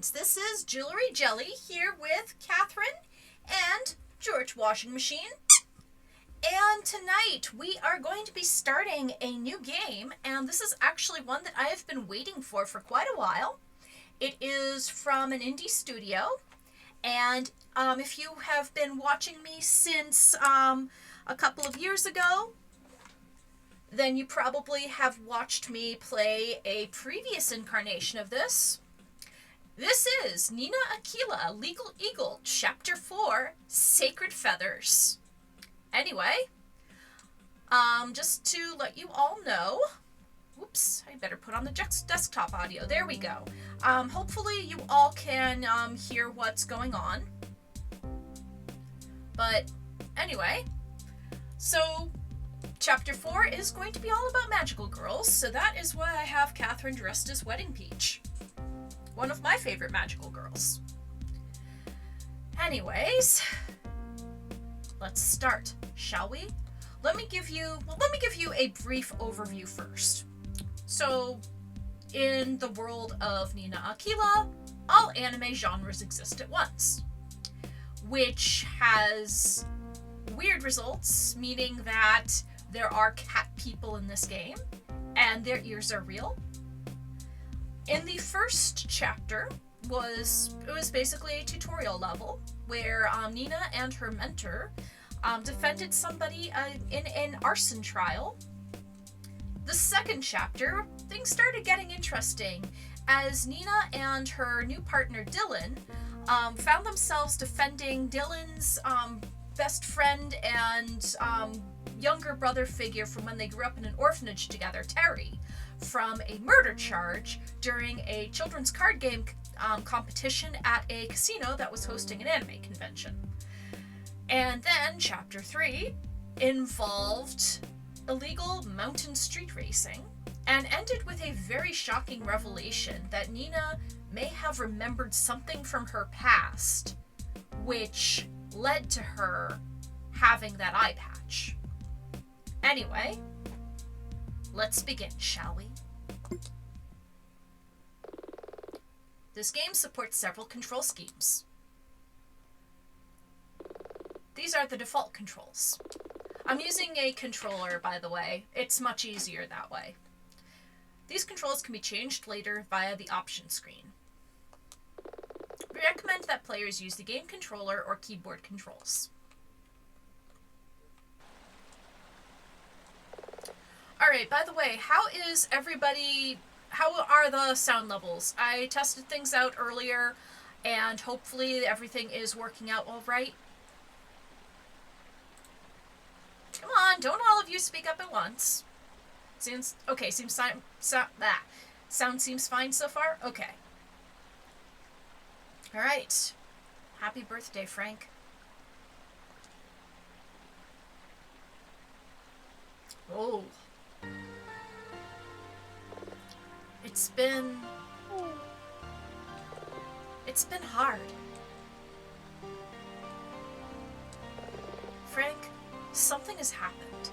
friends, this is Jewelry Jelly here with Catherine and George Washing Machine. And tonight we are going to be starting a new game, and this is actually one that I have been waiting for quite a while. It is from an indie studio, and if you have been watching me since a couple of years ago, then you probably have watched me play a previous incarnation of this. This is Nina Aquila, Legal Eagle, Chapter 4, Sacred Feathers. Anyway, just to let you all know, whoops, I better put on the desktop audio. There we go. Hopefully you all can hear what's going on. But anyway, so Chapter 4 is going to be all about magical girls, so that is why I have Catherine dressed as Wedding Peach. One of my favorite magical girls. Anyways, let's start, shall we? Let me give you a brief overview first. So, in the world of Nina Aquila, all anime genres exist at once, which has weird results, meaning that there are cat people in this game, and their ears are real. In the first chapter, it was basically a tutorial level where Nina and her mentor defended somebody in an arson trial. The second chapter, things started getting interesting as Nina and her new partner Dylan found themselves defending Dylan's best friend and younger brother figure from when they grew up in an orphanage together, Terry, from a murder charge during a children's card game competition at a casino that was hosting an anime convention. And then Chapter 3 involved illegal mountain street racing and ended with a very shocking revelation that Nina may have remembered something from her past, which led to her having that eye patch. Anyway, let's begin, shall we? This game supports several control schemes. These are the default controls. I'm using a controller, by the way. It's much easier that way. These controls can be changed later via the options screen. We recommend that players use the game controller or keyboard controls. Alright, by the way, how are the sound levels? I tested things out earlier, and hopefully everything is working out all right. Come on, don't all of you speak up at once. Sound seems fine so far? Okay. Alright. Happy birthday, Frank. Oh. It's been hard. Frank, something has happened.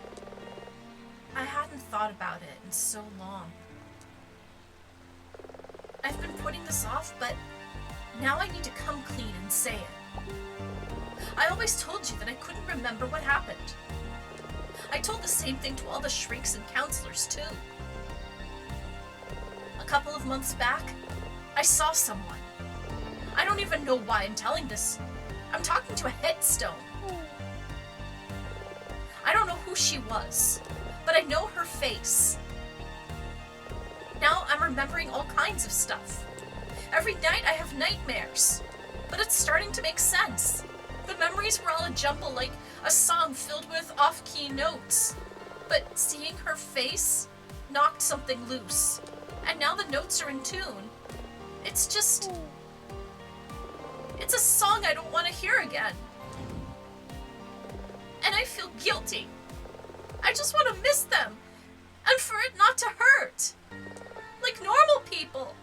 I hadn't thought about it in so long. I've been putting this off, but now I need to come clean and say it. I always told you that I couldn't remember what happened. I told the same thing to all the shrinks and counselors, too. A couple of months back, I saw someone. I don't even know why I'm telling this. I'm talking to a headstone. I don't know who she was, but I know her face. Now I'm remembering all kinds of stuff. Every night I have nightmares, but it's starting to make sense. The memories were all a jumble, like a song filled with off-key notes. But seeing her face knocked something loose, and now the notes are in tune. It's a song I don't want to hear again. And I feel guilty. I just want to miss them, and for it not to hurt. Like normal people.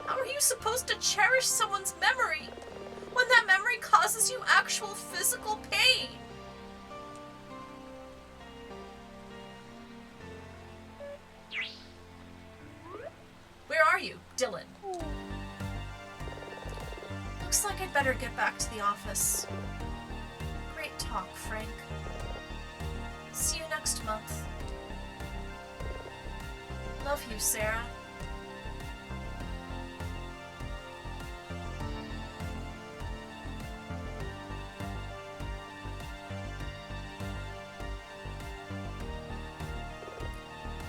How are you supposed to cherish someone's memory when that memory causes you actual physical pain? Where are you, Dylan? better get back to the office. Great talk, Frank. See you next month. Love you, Sarah.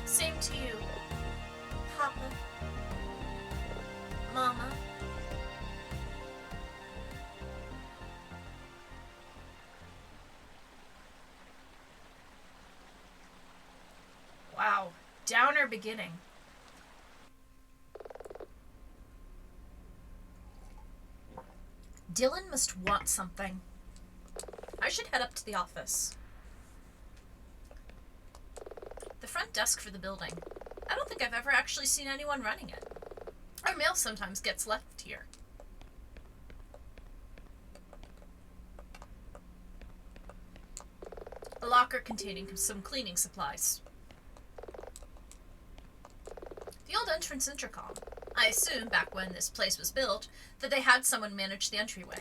Same to you, Papa, Mama. Wow, downer beginning. Dylan must want something. I should head up to the office. The front desk for the building. I don't think I've ever actually seen anyone running it. Our mail sometimes gets left here. A locker containing some cleaning supplies. The old entrance intercom. I assume, back when this place was built, that they had someone manage the entryway.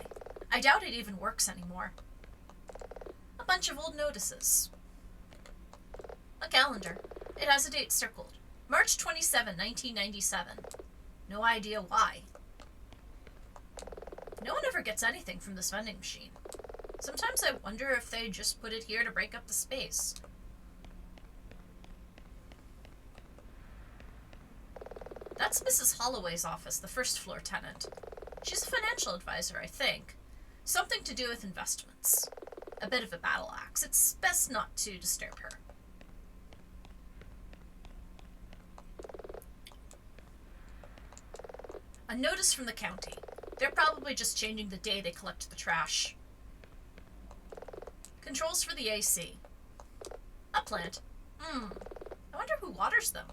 I doubt it even works anymore. A bunch of old notices. A calendar. It has a date circled. March 27, 1997. No idea why. No one ever gets anything from this vending machine. Sometimes I wonder if they just put it here to break up the space. That's Mrs. Holloway's office, the first floor tenant. She's a financial advisor, I think. Something to do with investments. A bit of a battle axe. It's best not to disturb her. A notice from the county. They're probably just changing the day they collect the trash. Controls for the AC. A plant. I wonder who waters them.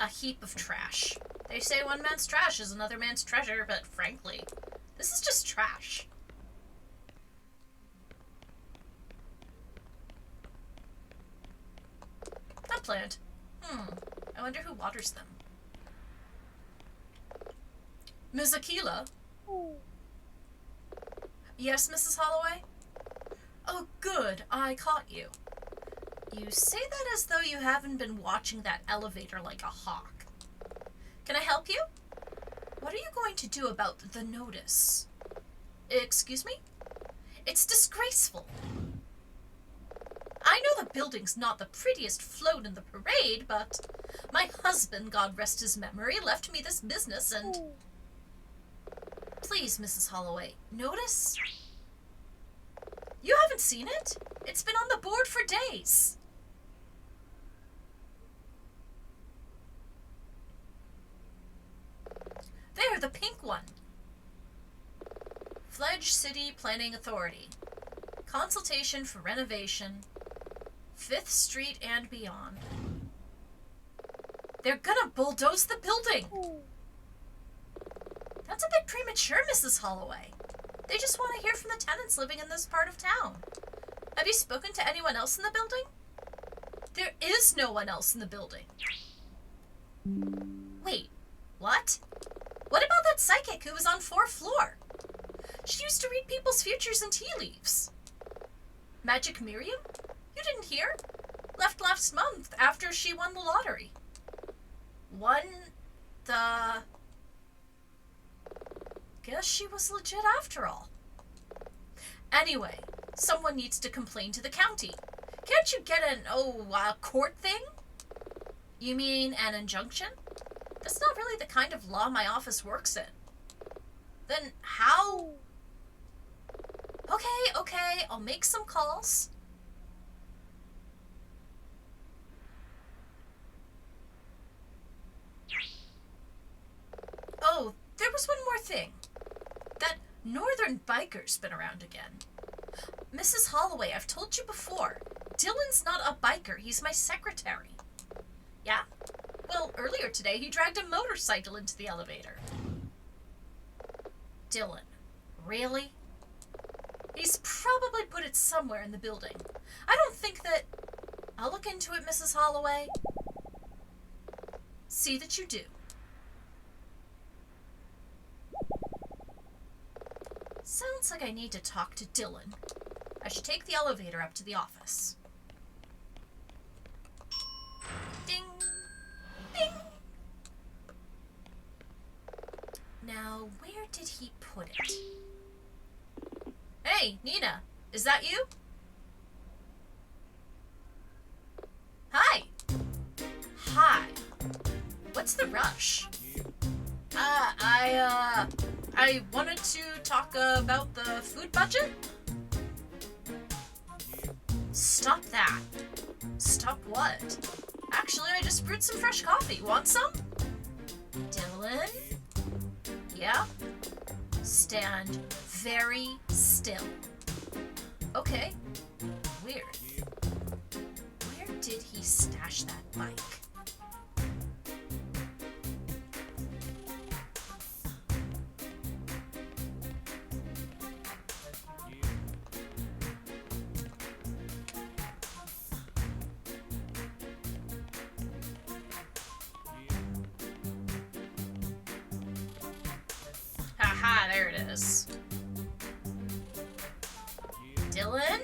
A heap of trash. They say one man's trash is another man's treasure, but frankly, this is just trash. A plant. I wonder who waters them. Ms. Aquila? Yes, Mrs. Holloway? Oh, good. I caught you. You say that as though you haven't been watching that elevator like a hawk. Can I help you? What are you going to do about the notice? Excuse me? It's disgraceful. I know the building's not the prettiest float in the parade, but my husband, God rest his memory, left me this business and... Please, Mrs. Holloway, notice? You haven't seen it? It's been on the board for days. There, the pink one. Fledged City Planning Authority. Consultation for renovation. 5th Street and beyond. They're gonna bulldoze the building. That's a bit premature, Mrs. Holloway. They just want to hear from the tenants living in this part of town. Have you spoken to anyone else in the building? There is no one else in the building. Wait, what? What about that psychic who was on 4th floor? She used to read people's futures and tea leaves. Magic Miriam? You didn't hear? Left last month after she won the lottery. Won the... Guess she was legit after all. Anyway, someone needs to complain to the county. Can't you get an, court thing? You mean an injunction? That's not really the kind of law my office works in. Then how? Okay, I'll make some calls. Oh, there was one more thing. That northern biker's been around again. Mrs. Holloway, I've told you before. Dylan's not a biker, he's my secretary. Yeah? Well, earlier today he dragged a motorcycle into the elevator. Dylan. Really? He's probably put it somewhere in the building. I don't think that... I'll look into it, Mrs. Holloway. See that you do. Sounds like I need to talk to Dylan. I should take the elevator up to the office. Ding! Ding! Now, where did he put it? Hey, Nina, is that you? Hi! Hi. What's the rush? I wanted to talk about the food budget. Stop that. Stop what? Actually, I just brewed some fresh coffee. Want some? Dylan? Yeah? Stand very still. Okay. Weird. Where did he stash that bike? Haha, there it is. Dylan?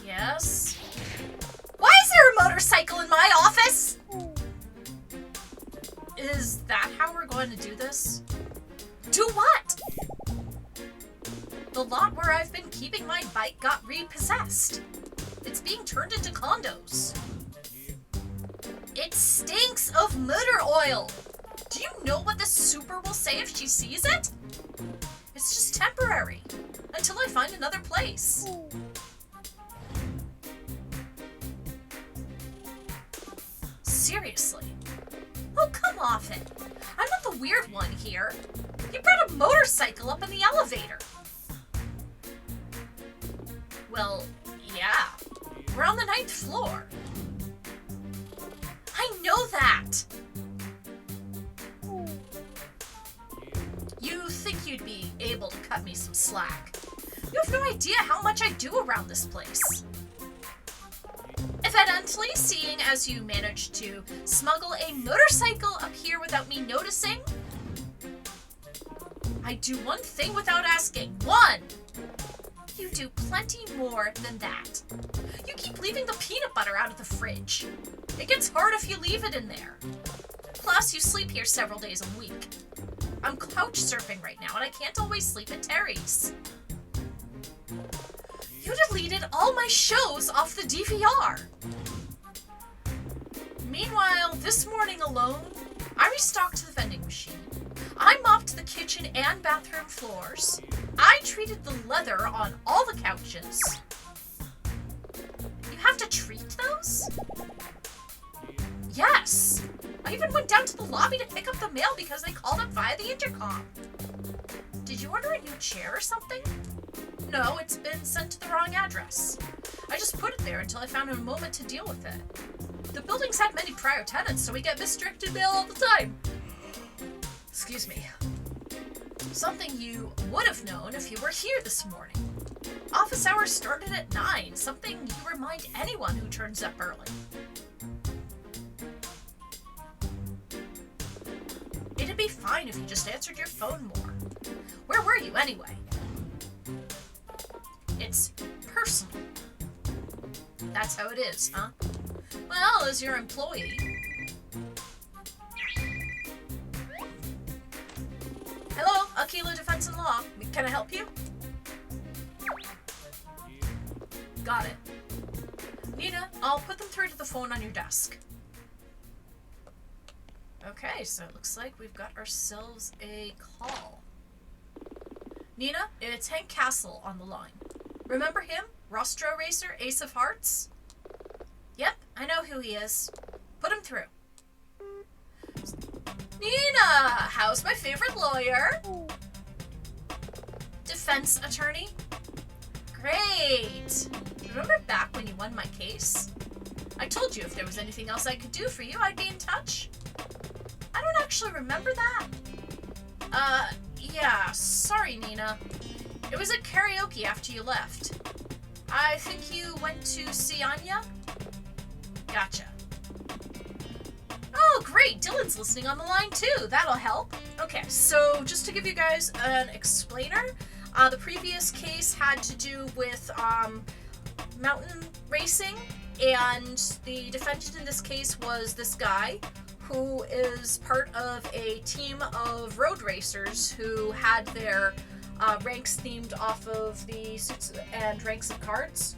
Yes? Why is there a motorcycle in my office? Is that how we're going to do this? Do what? The lot where I've been keeping my bike got repossessed. It's being turned into condos. It stinks of motor oil. Do you know what the super will say if she sees it? It's just temporary, until I find another place. Seriously? Oh, come off it. I'm not the weird one here. You brought a motorcycle up in the elevator. Well, yeah. We're on the 9th floor. I know that! You think you'd be able to cut me some slack. You have no idea how much I do around this place. Evidently, seeing as you managed to smuggle a motorcycle up here without me noticing, I do one thing without asking. One! You do plenty more than that. You keep leaving the peanut butter out of the fridge. It gets hard if you leave it in there. Plus, you sleep here several days a week. I'm couch surfing right now, and I can't always sleep at Terry's. You deleted all my shows off the DVR. Meanwhile, this morning alone, I restocked the vending machine. I mopped the kitchen and bathroom floors. I treated the leather on all the couches. You have to treat those? Yes. I even went down to the lobby to pick up the mail because they called up via the intercom. Did you order a new chair or something? No, it's been sent to the wrong address. I just put it there until I found a moment to deal with it. The building's had many prior tenants, so we get misdirected mail all the time. Excuse me. Something you would have known if you were here this morning. Office hours started at 9, something you remind anyone who turns up early. It'd be fine if you just answered your phone more. Where were you anyway? It's personal. That's how it is, huh? Well, as your employee. Hello, Aquila Defense and Law. Can I help you? Got it. Nina, I'll put them through to the phone on your desk. Okay, so it looks like we've got ourselves a call. Nina, it's Hank Castle on the line. Remember him? Rostro Racer, Ace of Hearts? Yep, I know who he is. Put him through. Nina, how's my favorite lawyer? Defense attorney? Great. Remember back when you won my case? I told you if there was anything else I could do for you, I'd be in touch. I don't actually remember that. Yeah, sorry, Nina. It was at karaoke after you left. I think you went to see Anya? Gotcha. great, Dylan's listening on the line too. That'll help. Okay, so just to give you guys an explainer, the previous case had to do with mountain racing, and the defendant in this case was this guy who is part of a team of road racers who had their ranks themed off of the suits and ranks of cards.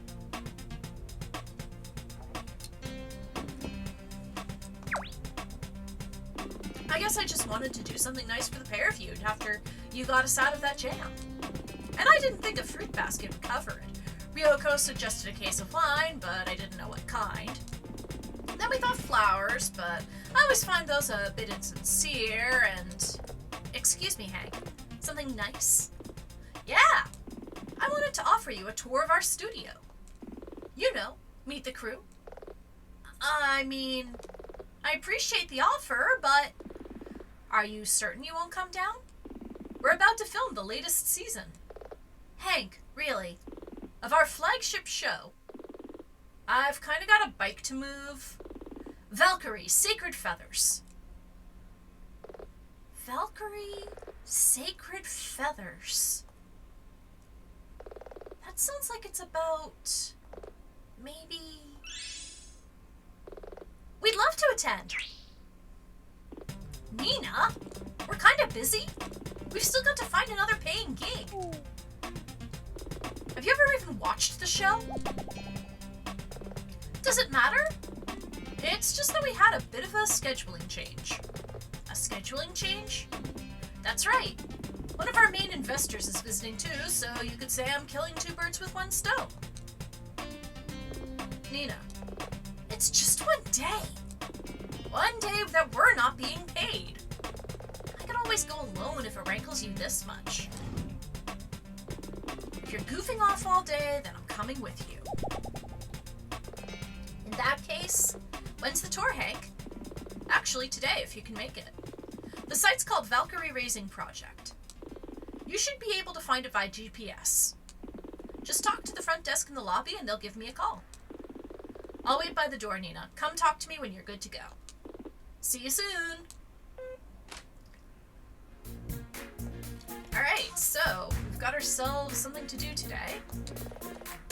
I guess I just wanted to do something nice for the pair of you after you got us out of that jam. And I didn't think a fruit basket would cover it. Ryoko suggested a case of wine, but I didn't know what kind. Then we thought flowers, but I always find those a bit insincere and... Excuse me, Hank. Something nice? Yeah! I wanted to offer you a tour of our studio. You know, meet the crew. I mean, I appreciate the offer, but... Are you certain you won't come down? We're about to film the latest season. Hank, really, of our flagship show. I've kind of got a bike to move. Valkyrie, Sacred Feathers. Valkyrie, Sacred Feathers. That sounds like it's about... maybe... We'd love to attend. Nina, we're kind of busy. We've still got to find another paying gig. Have you ever even watched the show? Does it matter? It's just that we had a bit of a scheduling change. A scheduling change? That's right. One of our main investors is visiting too, so you could say I'm killing two birds with one stone. Nina, it's just one day. One day that we're not being paid. I can always go alone if it rankles you this much. If you're goofing off all day, then I'm coming with you. In that case, when's the tour, Hank? Actually, today, if you can make it. The site's called Valkyrie Raising Project. You should be able to find it by GPS. Just talk to the front desk in the lobby and they'll give me a call. I'll wait by the door, Nina. Come talk to me when you're good to go. See you soon! Alright, so we've got ourselves something to do today.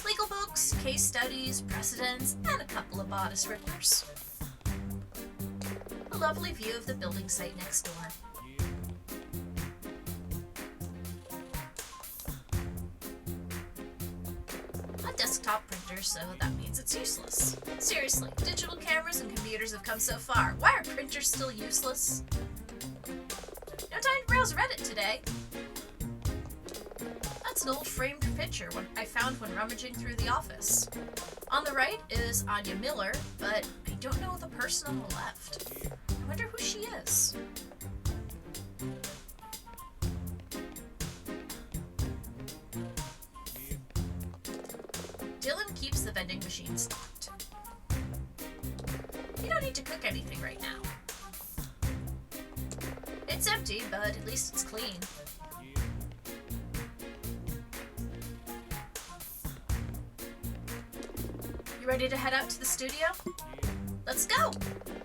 Legal books, case studies, precedents, and a couple of bodice rippers. A lovely view of the building site next door. A desktop printer, so that means it's useless. Seriously, digital cameras and computers have come so far. Why are printers still useless? No time to browse Reddit today. That's an old framed picture I found when rummaging through the office. On the right is Anya Miller, but I don't know the person on the left. I wonder who she is. Dylan keeps the vending machine stocked. You don't need to cook anything right now. It's empty, but at least it's clean. You ready to head out to the studio? Let's go!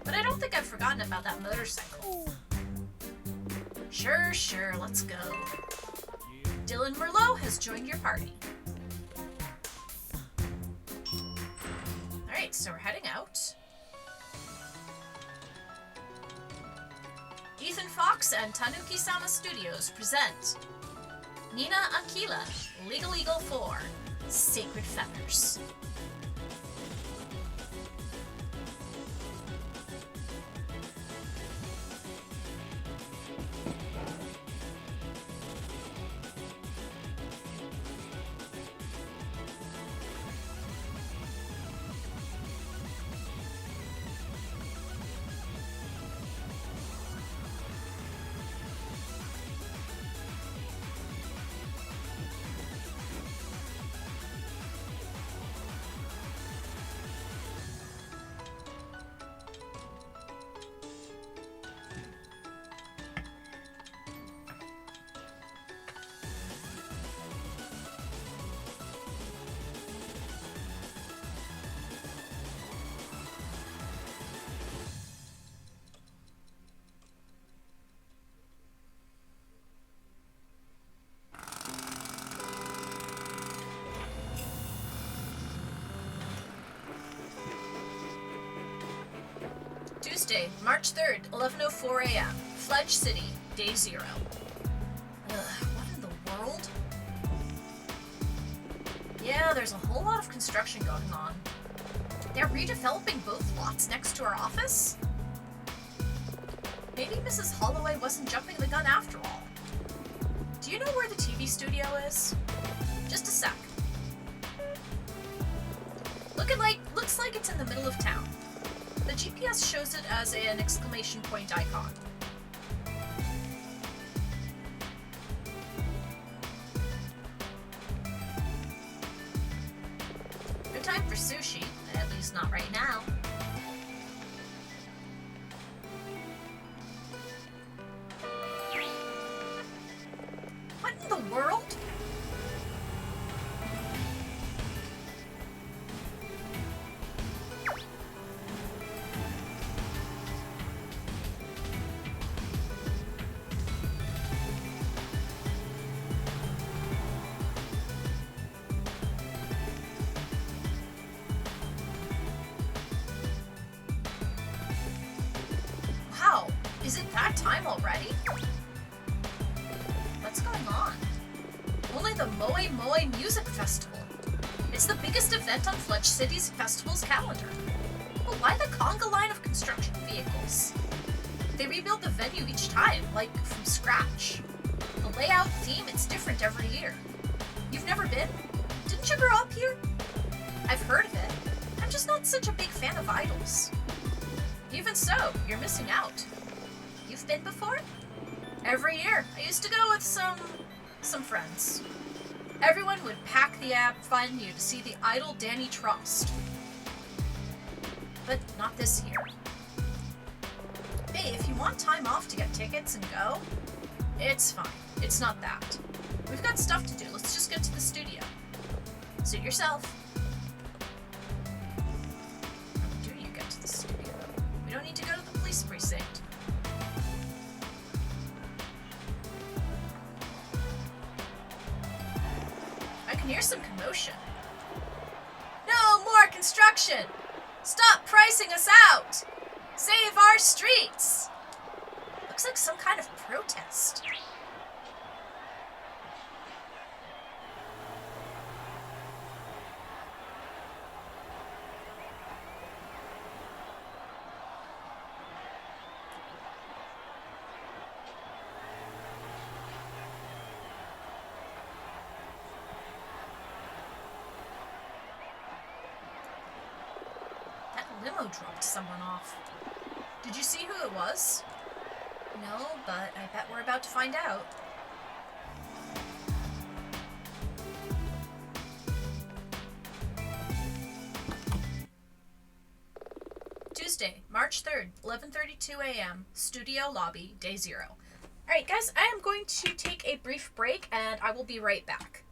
But I don't think I've forgotten about that motorcycle. Sure, let's go. Dylan Merlot has joined your party. Alright, so we're heading out. Ethan Fox and Tanuki-sama Studios present Nina Aquila, Legal Eagle 4, Sacred Feathers. Tuesday, March 3rd, 11:04 a.m. Fledge City, day 0. What in the world? Yeah, there's a whole lot of construction going on. They're redeveloping both lots next to our office? Maybe Mrs. Holloway wasn't jumping the gun after all. Do you know where the TV studio is? Just a sec. Looks like it's in the middle of town. The GPS shows it as an exclamation point icon. No time for sushi, at least not right now. What in the world? Wow, is it that time already? What's going on? Only the Moe Moe Music Festival. It's the biggest event on Fledge City's festival's calendar. But why the conga line of construction vehicles? They rebuild the venue each time, like from scratch. The layout, theme, it's different every year. You've never been? Didn't you grow up here? I've heard of it. I'm just not such a big fan of idols. Even so, you're missing out. You've been before? Every year. I used to go with some friends. Everyone would pack the venue to see the idol Danny Trost. But not this year. Hey, if you want time off to get tickets and go, it's fine. It's not that. We've got stuff to do. Let's just get to the studio. Suit yourself. How do you get to the studio? We don't need to go to the police precinct. I can hear some commotion. No more construction! Stop pricing us out! Save our streets! Looks like some kind of protest. Limo dropped someone off. Did you see who it was? No, but I bet we're about to find out. Tuesday, March 3rd, 11:32 a.m. Studio lobby, day 0. Alright guys, I am going to take a brief break and I will be right back.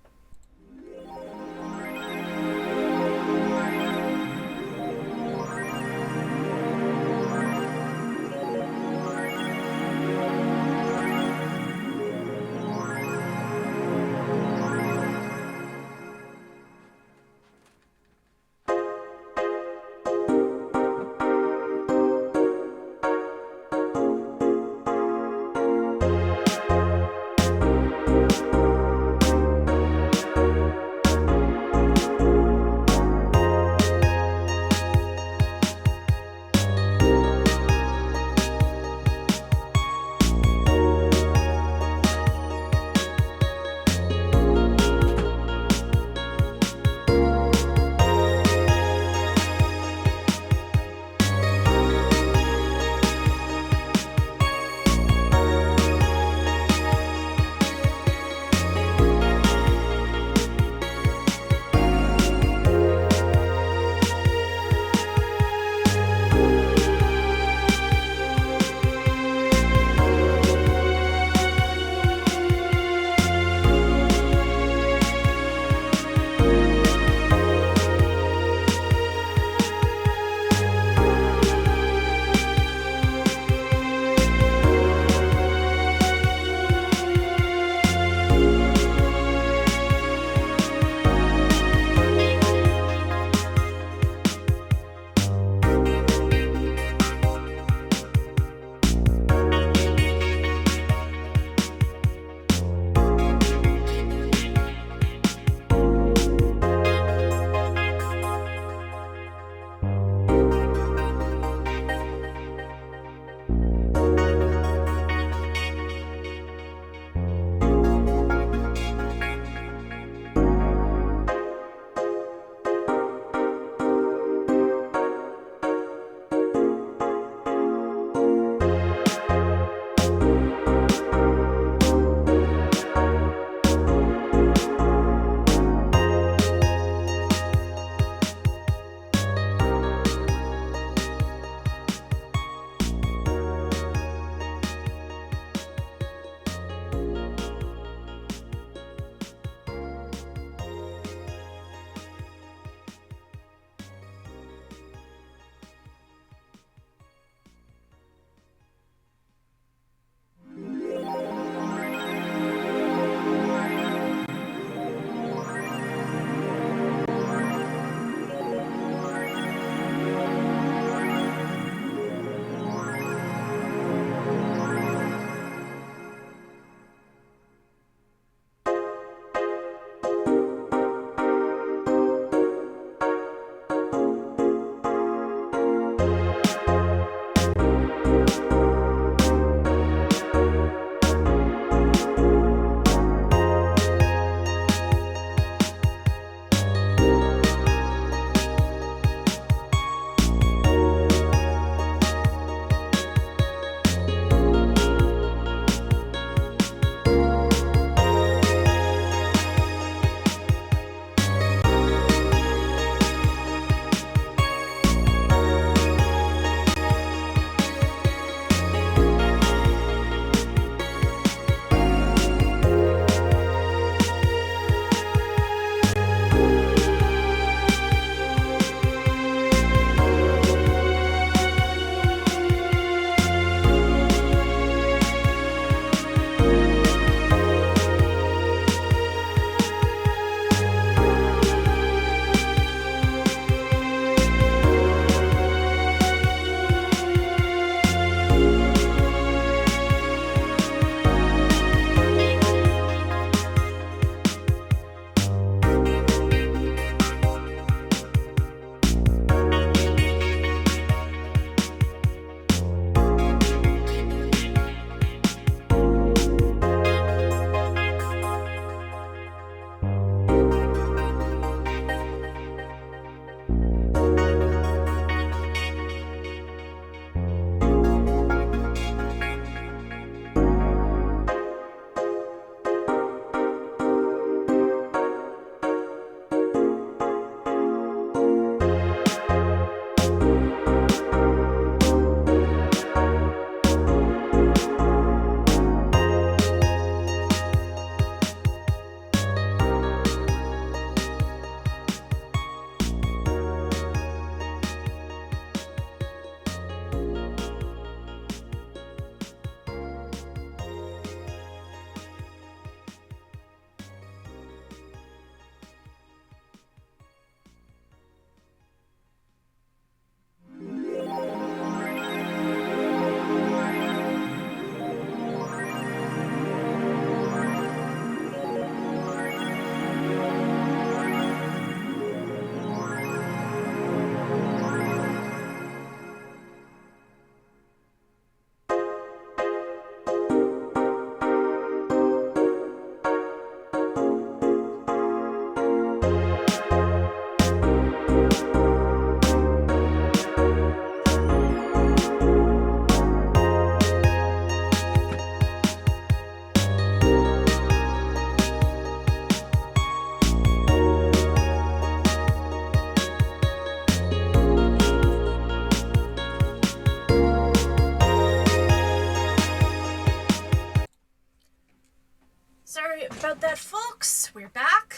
about that, folks. We're back.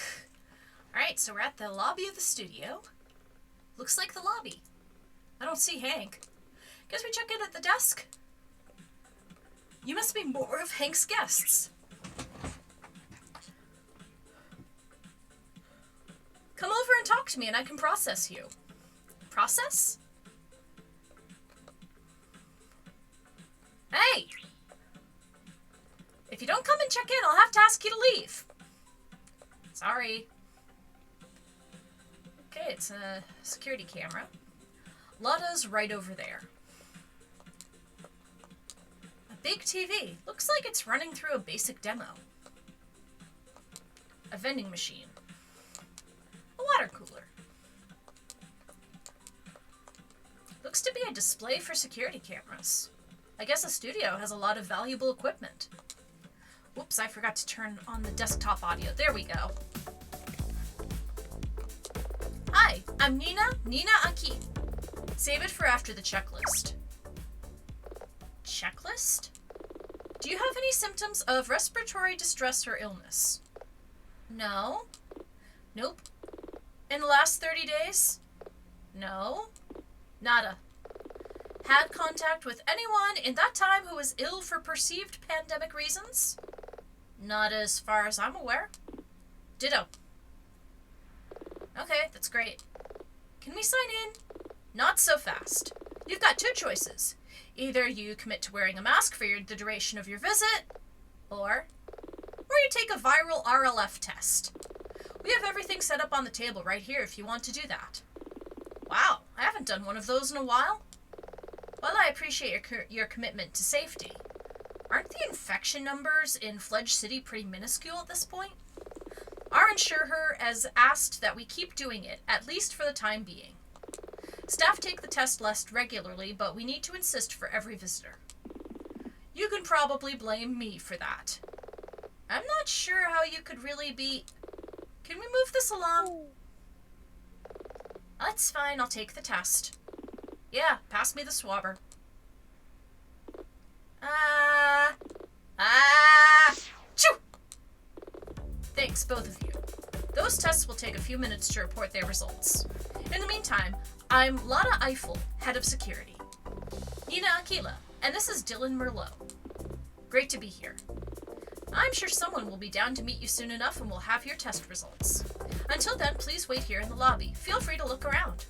Alright, so we're at the lobby of the studio. Looks like the lobby. I don't see Hank. Guess we check in at the desk. You must be more of Hank's guests. Come over and talk to me and I can process you. Process? Hey! If you don't come and check in, I'll have to ask you to leave. Sorry. Okay, it's a security camera. Lotta's right over there. A big TV. Looks like it's running through a basic demo. A vending machine. A water cooler. Looks to be a display for security cameras. I guess the studio has a lot of valuable equipment. Whoops, I forgot to turn on the desktop audio. There we go. Hi, I'm Nina Aquila. Save it for after the checklist. Checklist? Do you have any symptoms of respiratory distress or illness? No. Nope. In the last 30 days? No. Nada. Had contact with anyone in that time who was ill for perceived pandemic reasons? Not as far as I'm aware. Ditto. Okay, that's great. Can we sign in? Not so fast. You've got two choices. Either you commit to wearing a mask for the duration of your visit, or you take a viral RLF test. We have everything set up on the table right here if you want to do that. Wow, I haven't done one of those in a while. While I appreciate your commitment to safety, aren't the infection numbers in Fledge City pretty minuscule at this point? Our insurer has asked that we keep doing it, at least for the time being. Staff take the test less regularly, but we need to insist for every visitor. You can probably blame me for that. I'm not sure how you could really be... Can we move this along? That's fine, I'll take the test. Yeah, pass me the swabber. Choo! Thanks, both of you. Those tests will take a few minutes to report their results. In the meantime, I'm Lotta Eiffel, head of security. Nina Aquila, and this is Dylan Merlot. Great to be here. I'm sure someone will be down to meet you soon enough and we'll have your test results. Until then, please wait here in the lobby. Feel free to look around.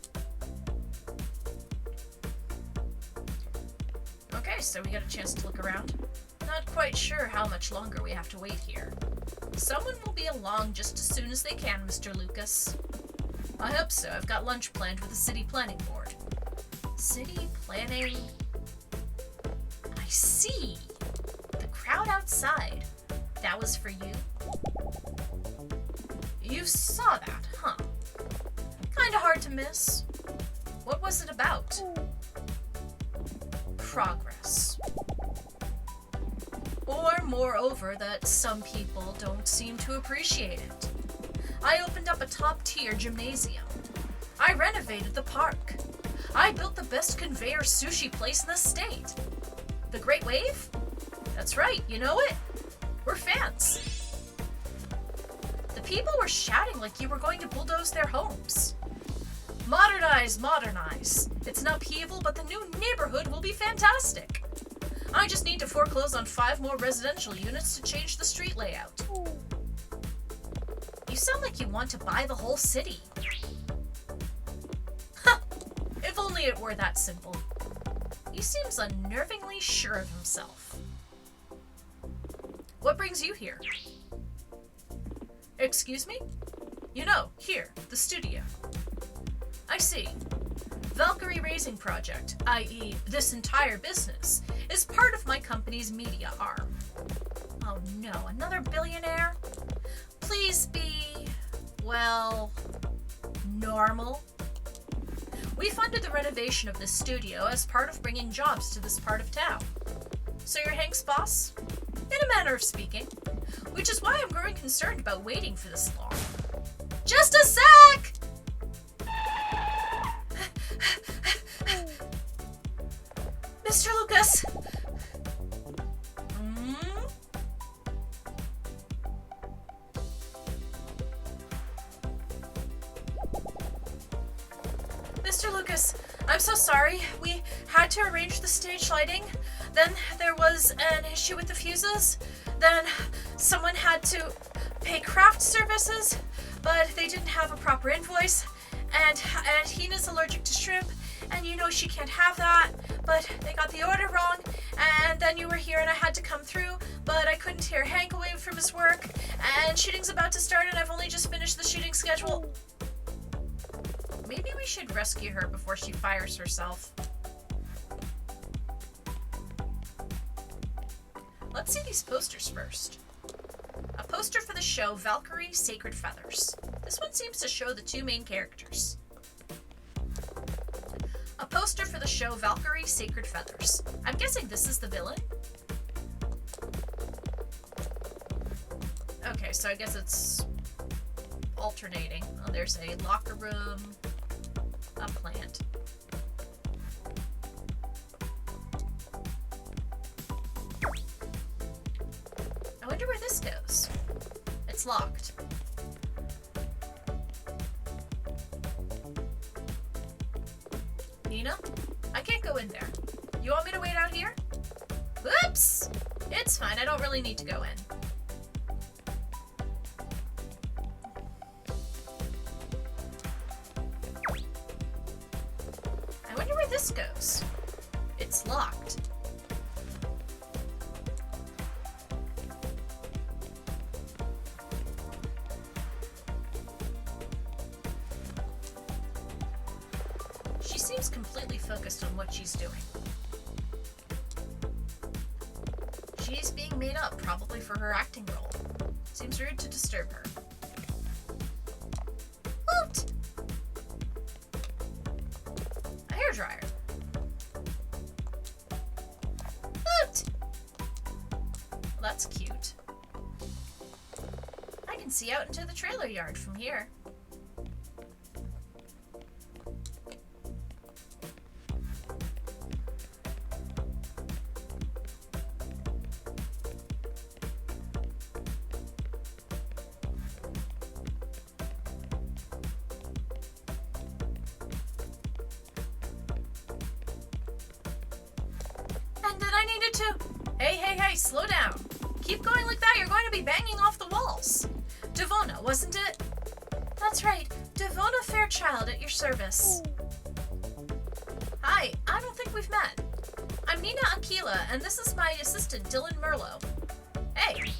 Okay, so we got a chance to look around. Not quite sure how much longer we have to wait here. Someone will be along just as soon as they can, Mr. Lucas. I hope so. I've got lunch planned with the city planning board. City planning? I see. The crowd outside. That was for you? You saw that, huh? Kinda hard to miss. What was it about? Progress. Or, moreover, that some people don't seem to appreciate it. I opened up a top-tier gymnasium. I renovated the park. I built the best conveyor sushi place in the state. The Great Wave? That's right, you know it? We're fans. The people were shouting like you were going to bulldoze their homes. Modernize, modernize. It's an upheaval, but the new neighborhood will be fantastic. I just need to foreclose on 5 more residential units to change the street layout. You sound like you want to buy the whole city. Huh, if only it were that simple. He seems unnervingly sure of himself. What brings you here? Excuse me? You know, here, the studio. I see. Valkyrie Raising Project, i.e. this entire business, is part of my company's media arm. Oh no, another billionaire? Please be, well, normal. We funded the renovation of this studio as part of bringing jobs to this part of town. So you're Hank's boss? In a manner of speaking. Which is why I'm growing concerned about waiting for this long. Just a sec! Mr. Lucas! had to arrange the stage lighting. Then there was an issue with the fuses. Then someone had to pay craft services, but they didn't have a proper invoice. And Hina's allergic to shrimp, and you know she can't have that, but they got the order wrong. And then you were here and I had to come through, but I couldn't hear Hank away from his work. And shooting's about to start and I've only just finished the shooting schedule. Maybe we should rescue her before she fires herself. Let's see these posters first. A poster for the show Valkyrie Sacred Feathers. This one seems to show the two main characters. A poster for the show Valkyrie Sacred Feathers. I'm guessing this is the villain? Okay, so I guess it's alternating. Oh, there's a locker room, a plant. I wonder where this goes. It's locked. Nina? I can't go in there. You want me to wait out here? Oops! It's fine, I don't really need to go in. I wonder where this goes. It's locked. She seems completely focused on what she's doing. She's being made up, probably for her acting role. Seems rude to disturb her. Woot! A hairdryer. Woot! Well, that's cute. I can see out into the trailer yard from here. And then I needed to... Hey, slow down. Keep going like that, you're going to be banging off the walls. Devona, wasn't it? That's right, Devona Fairchild at your service. Hi, I don't think we've met. I'm Nina Aquila, and this is my assistant, Dylan Merlot. Hey.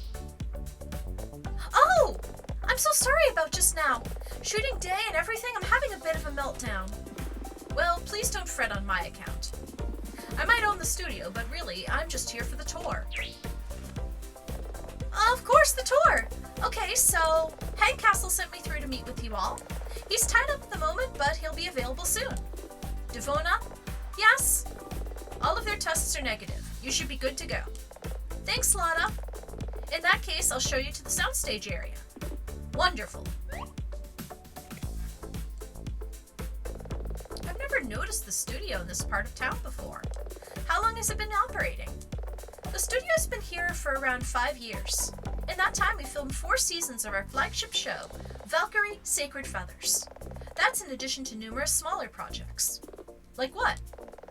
Oh! I'm so sorry about just now. Shooting day and everything, I'm having a bit of a meltdown. Well, please don't fret on my account. I might own the studio, but really, I'm just here for the tour. Of course, the tour! Okay, so Hank Castle sent me through to meet with you all. He's tied up at the moment, but he'll be available soon. Devona? Yes? All of their tests are negative. You should be good to go. Thanks, Lotta. In that case, I'll show you to the soundstage area. Wonderful. I've never noticed the studio in this part of town before. How long has it been operating? The studio's been here for around 5 years. In that time, we filmed 4 seasons of our flagship show, Valkyrie Sacred Feathers. That's in addition to numerous smaller projects. Like what?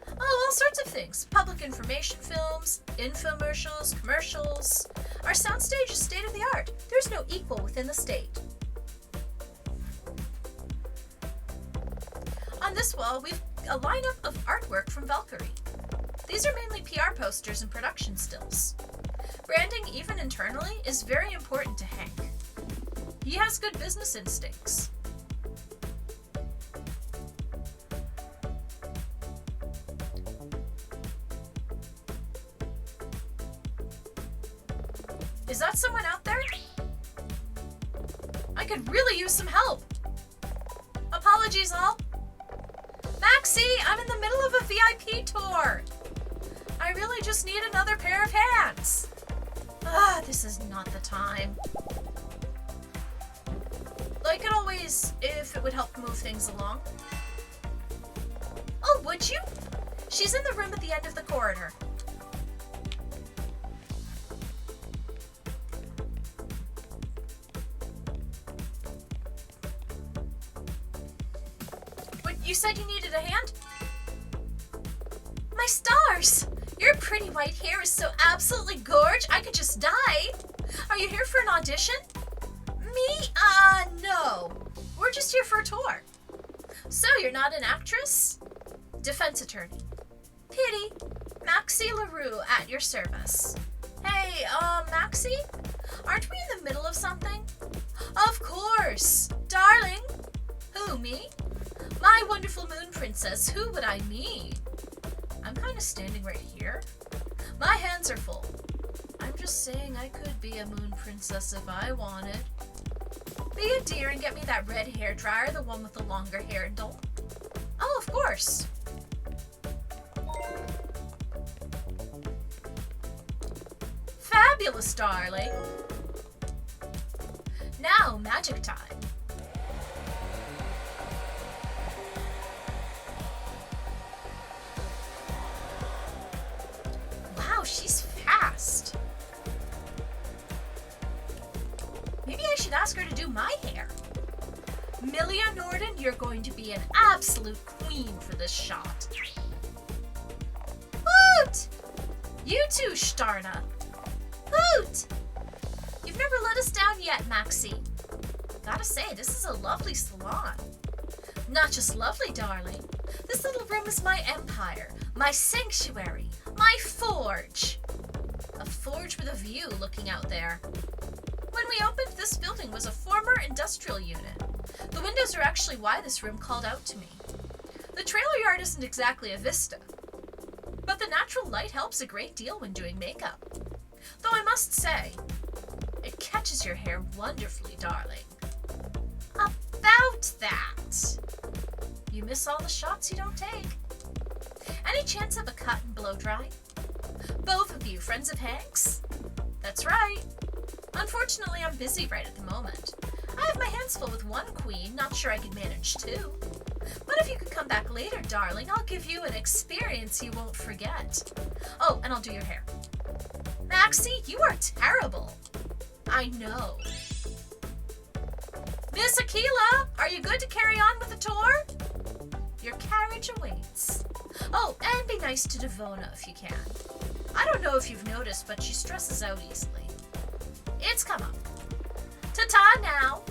Oh, all sorts of things. Public information films, infomercials, commercials. Our soundstage is state of the art. There's no equal within the state. On this wall, we've a lineup of artwork from Valkyrie. These are mainly PR posters and production stills. Branding, even internally, is very important to Hank. He has good business instincts. Is that someone out there? I could really use some help. Apologies, all. Maxie, I'm in the middle of a VIP tour. I really just need another pair of hands. This is not the time. I could always, if it would help move things along. Oh, would you? She's in the room at the end of the corridor. What, you said you needed a hand? My course! Your pretty white hair is so absolutely gorge, I could just die! Are you here for an audition? Me? No. We're just here for a tour. So, you're not an actress? Defense attorney. Pity. Maxie LaRue at your service. Hey, Maxie? Aren't we in the middle of something? Of course! Darling! Who, me? My wonderful moon princess, who would I mean? I'm kind of standing right here. My hands are full. I'm just saying I could be a moon princess if I wanted. Be a dear and get me that red hair dryer, the one with the longer handle. Oh, of course. Fabulous, darling. Now, magic time. Wow, she's fast. Maybe I should ask her to do my hair. Milia Norden, you're going to be an absolute queen for this shot. Hoot! You too, Starna. Hoot! You've never let us down yet, Maxie. Gotta say, this is a lovely salon. Not just lovely, darling. This little room is my empire, my sanctuary, my forge. A forge with a view looking out there. When we opened, this building was a former industrial unit. The windows are actually why this room called out to me. The trailer yard isn't exactly a vista, but the natural light helps a great deal when doing makeup. Though I must say, it catches your hair wonderfully, darling. About that. You miss all the shots you don't take. Any chance of a cut and blow dry? Both of you friends of Hank's? That's right. Unfortunately, I'm busy right at the moment. I have my hands full with one queen, not sure I could manage two. But if you could come back later, darling, I'll give you an experience you won't forget. Oh, and I'll do your hair. Maxie, you are terrible. I know. Miss Aquila, are you good to carry on with the tour? Your carriage awaits. Oh, and be nice to Devona if you can. I don't know if you've noticed, but she stresses out easily. It's come up. Ta-ta now.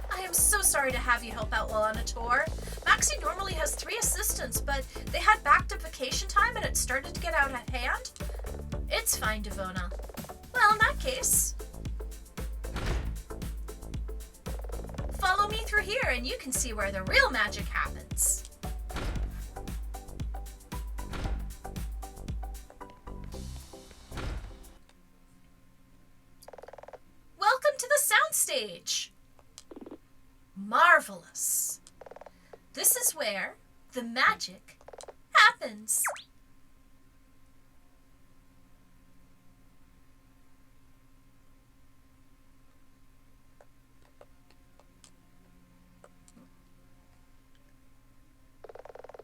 I am so sorry to have you help out while on a tour. Maxie normally has 3 assistants, but they had backed-up vacation time and it started to get out of hand. It's fine, Devona. Well, in that case, follow me through here and you can see where the real magic happens. Welcome to the soundstage. Marvelous. This is where the magic happens.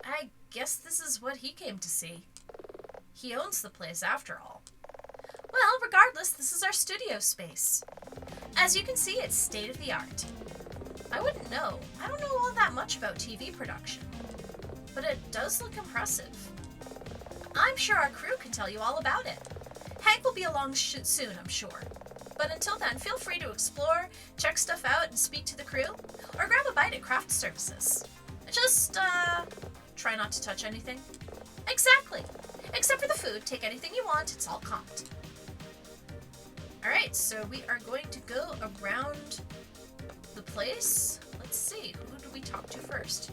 I guess this is what he came to see. He owns the place after all. Well, regardless, this is our studio space. As you can see, it's state-of-the-art. I wouldn't know. I don't know all that much about TV production. But it does look impressive. I'm sure our crew can tell you all about it. Hank will be along soon, I'm sure. But until then, feel free to explore, check stuff out, and speak to the crew, or grab a bite at craft services. Just, try not to touch anything. Exactly. Except for the food, take anything you want, it's all comped. Alright, so we are going to go around the place. Let's see, who do we talk to first?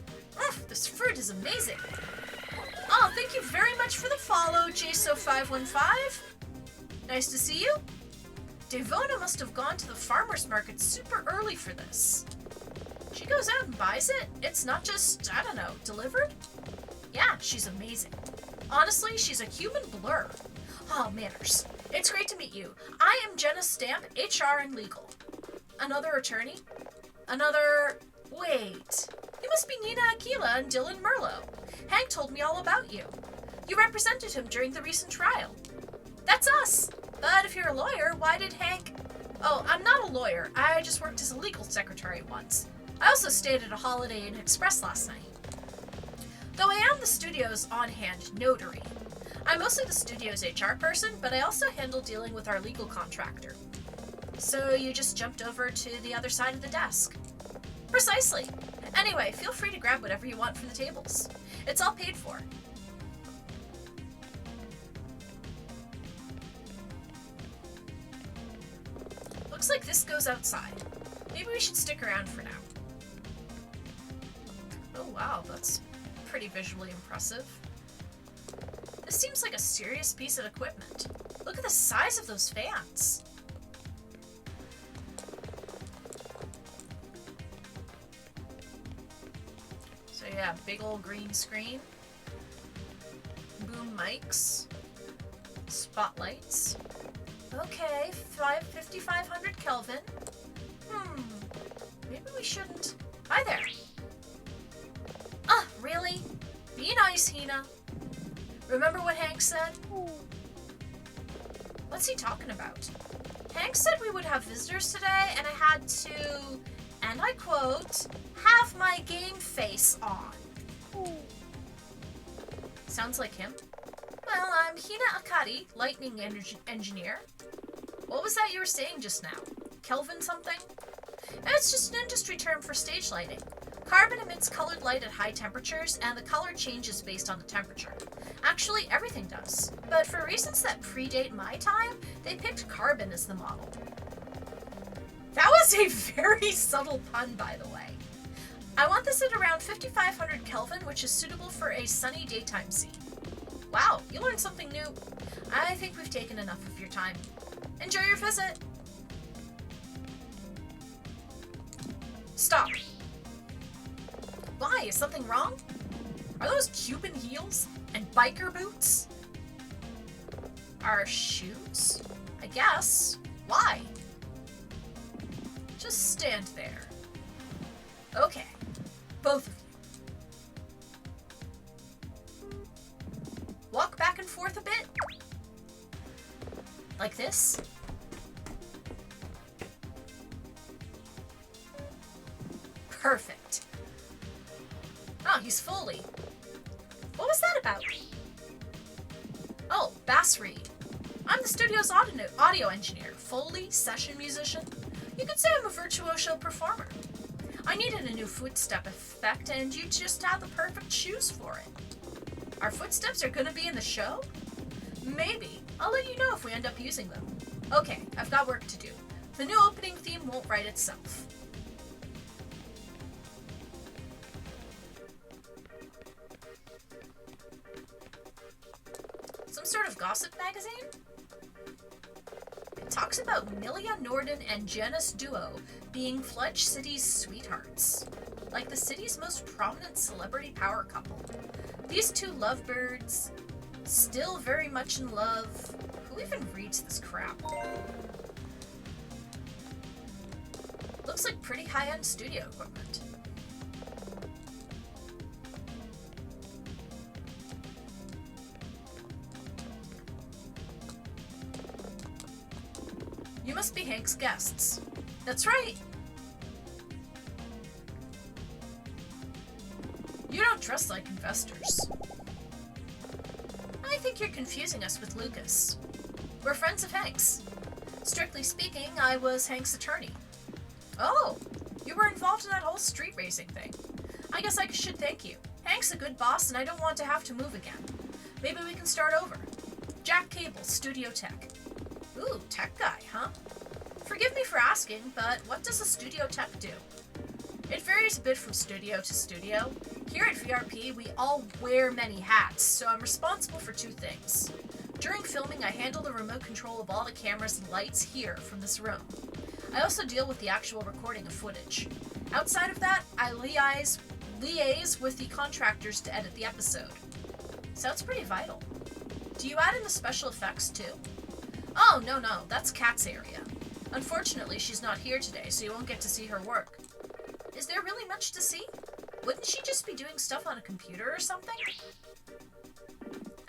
This fruit is amazing. Oh, thank you very much for the follow, JSO515. Nice to see you. Devona must have gone to the farmer's market super early for this. She goes out and buys it? It's not just, I don't know, delivered? Yeah, she's amazing. Honestly, she's a human blur. Oh, manners. It's great to meet you. I am Jenna Stamp, HR and Legal. Another attorney? Another... Wait. You must be Nina Aquila and Dylan Merlot. Hank told me all about you. You represented him during the recent trial. That's us. But if you're a lawyer, why did Hank... Oh, I'm not a lawyer. I just worked as a legal secretary once. I also stayed at a Holiday Inn Express last night. Though I am the studio's on-hand notary. I'm mostly the studio's HR person, but I also handle dealing with our legal contractor. So you just jumped over to the other side of the desk. Precisely. Anyway, feel free to grab whatever you want from the tables. It's all paid for. Looks like this goes outside. Maybe we should stick around for now. Oh wow, that's pretty visually impressive. This seems like a serious piece of equipment. Look at the size of those fans. So yeah, big old green screen. Boom mics. Spotlights. Okay, 5,500 Kelvin. Maybe we shouldn't... Hi there. Really? Be nice, Hina. Remember what Hank said? What's he talking about? Hank said we would have visitors today, and I had to, and I quote, have my game face on. Sounds like him. Well, I'm Hina Akari, lightning engineer. What was that you were saying just now? Kelvin something? It's just an industry term for stage lighting. Carbon emits colored light at high temperatures, and the color changes based on the temperature. Actually, everything does. But for reasons that predate my time, they picked carbon as the model. That was a very subtle pun, by the way. I want this at around 5,500 Kelvin, which is suitable for a sunny daytime scene. Wow, you learned something new. I think we've taken enough of your time. Enjoy your visit. Stop. Why? Is something wrong? Are those Cuban heels and biker boots? Our shoes? I guess. Why? Just stand there. Okay. Both of you. Walk back and forth a bit. Like this. Perfect. Oh, he's Foley. What was that about? Oh, bass reed. I'm the studio's audio engineer, Foley, session musician. You could say I'm a virtuoso performer. I needed a new footstep effect, and you just had the perfect shoes for it. Our footsteps are gonna be in the show? Maybe. I'll let you know if we end up using them. Okay, I've got work to do. The new opening theme won't write itself. Some sort of gossip magazine? It talks about Milia Norden and Janus Duo being Fledge City's sweethearts. Like the city's most prominent celebrity power couple. These two lovebirds, still very much in love. Who even reads this crap? Looks like pretty high-end studio equipment. You must be Hank's guests. That's right. You don't dress like investors. I think you're confusing us with Lucas. We're friends of Hank's. Strictly speaking, I was Hank's attorney. Oh, you were involved in that whole street racing thing. I guess I should thank you. Hank's a good boss, and I don't want to have to move again. Maybe we can start over. Jack Cable, Studio Tech. Ooh, tech guy, huh? Forgive me for asking, but what does a studio tech do? It varies a bit from studio to studio. Here at VRP, we all wear many hats, so I'm responsible for two things. During filming, I handle the remote control of all the cameras and lights here from this room. I also deal with the actual recording of footage. Outside of that, I liaise with the contractors to edit the episode. Sounds pretty vital. Do you add in the special effects too? Oh, no, that's Kat's area. Unfortunately, she's not here today, so you won't get to see her work. Is there really much to see? Wouldn't she just be doing stuff on a computer or something?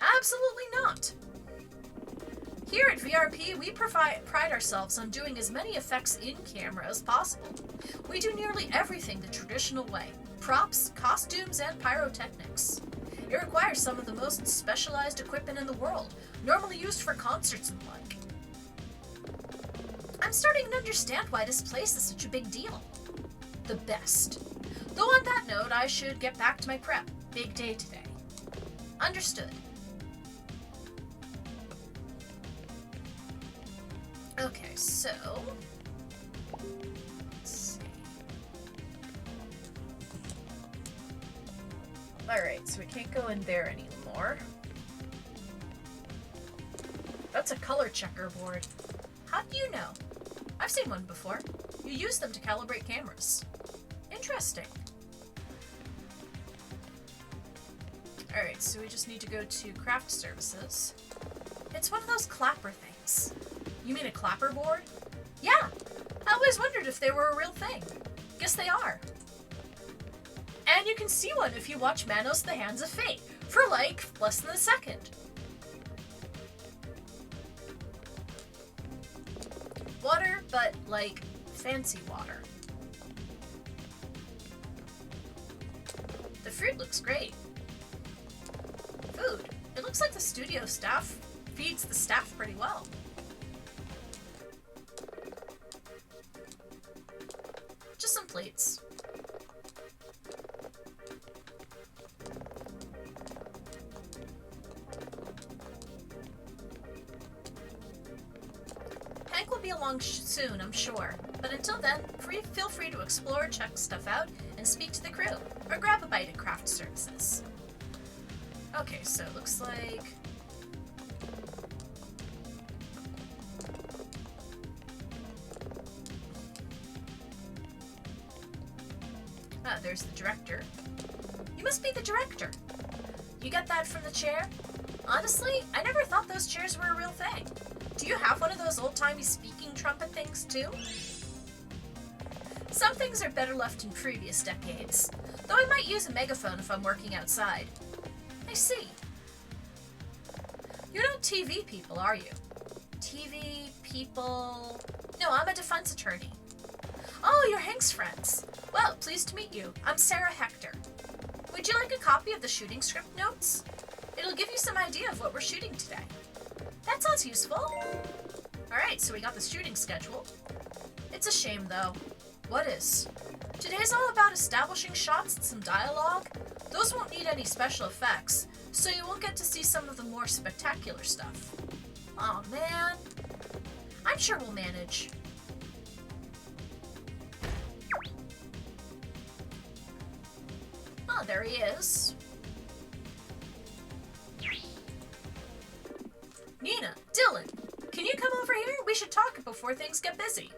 Absolutely not. Here at VRP, we pride ourselves on doing as many effects in camera as possible. We do nearly everything the traditional way: props, costumes, and pyrotechnics. It requires some of the most specialized equipment in the world, normally used for concerts and the like. I'm starting to understand why this place is such a big deal. The best. Though on that note, I should get back to my prep. Big day today. Understood. Okay, so... let's see. Alright, so we can't go in there anymore. That's a color checkerboard. How do you know? I've seen one before. You use them to calibrate cameras. Interesting. Alright, so we just need to go to craft services. It's one of those clapper things. You mean a clapper board? Yeah! I always wondered if they were a real thing. Guess they are. And you can see one if you watch Manos the Hands of Fate for like less than a second. Water, but like fancy water. The fruit looks great. Food. It looks like the studio staff feeds the staff pretty well. Just some plates. Hank will be along soon, I'm sure. But until then, feel free to explore, check stuff out, and speak to the crew. Or grab a bite at craft services. Okay, so it looks like... ah, there's the director. You must be the director. You got that from the chair? Honestly, I never thought those chairs were a real thing. Do you have one of those old-timey speaking trumpet things, too? Some things are better left in previous decades, though I might use a megaphone if I'm working outside. I see. You're not TV people, are you? TV people... No, I'm a defense attorney. Oh, you're Hank's friends. Well, pleased to meet you. I'm Sarah Hector. Would you like a copy of the shooting script notes? It'll give you some idea of what we're shooting today. That sounds useful. Alright, so we got the shooting schedule. It's a shame, though. What is? Today's all about establishing shots and some dialogue. Those won't need any special effects, so you won't get to see some of the more spectacular stuff. Aw, man. I'm sure we'll manage. Oh, there he is. Nina, Dylan, can you come over here? We should talk before things get busy.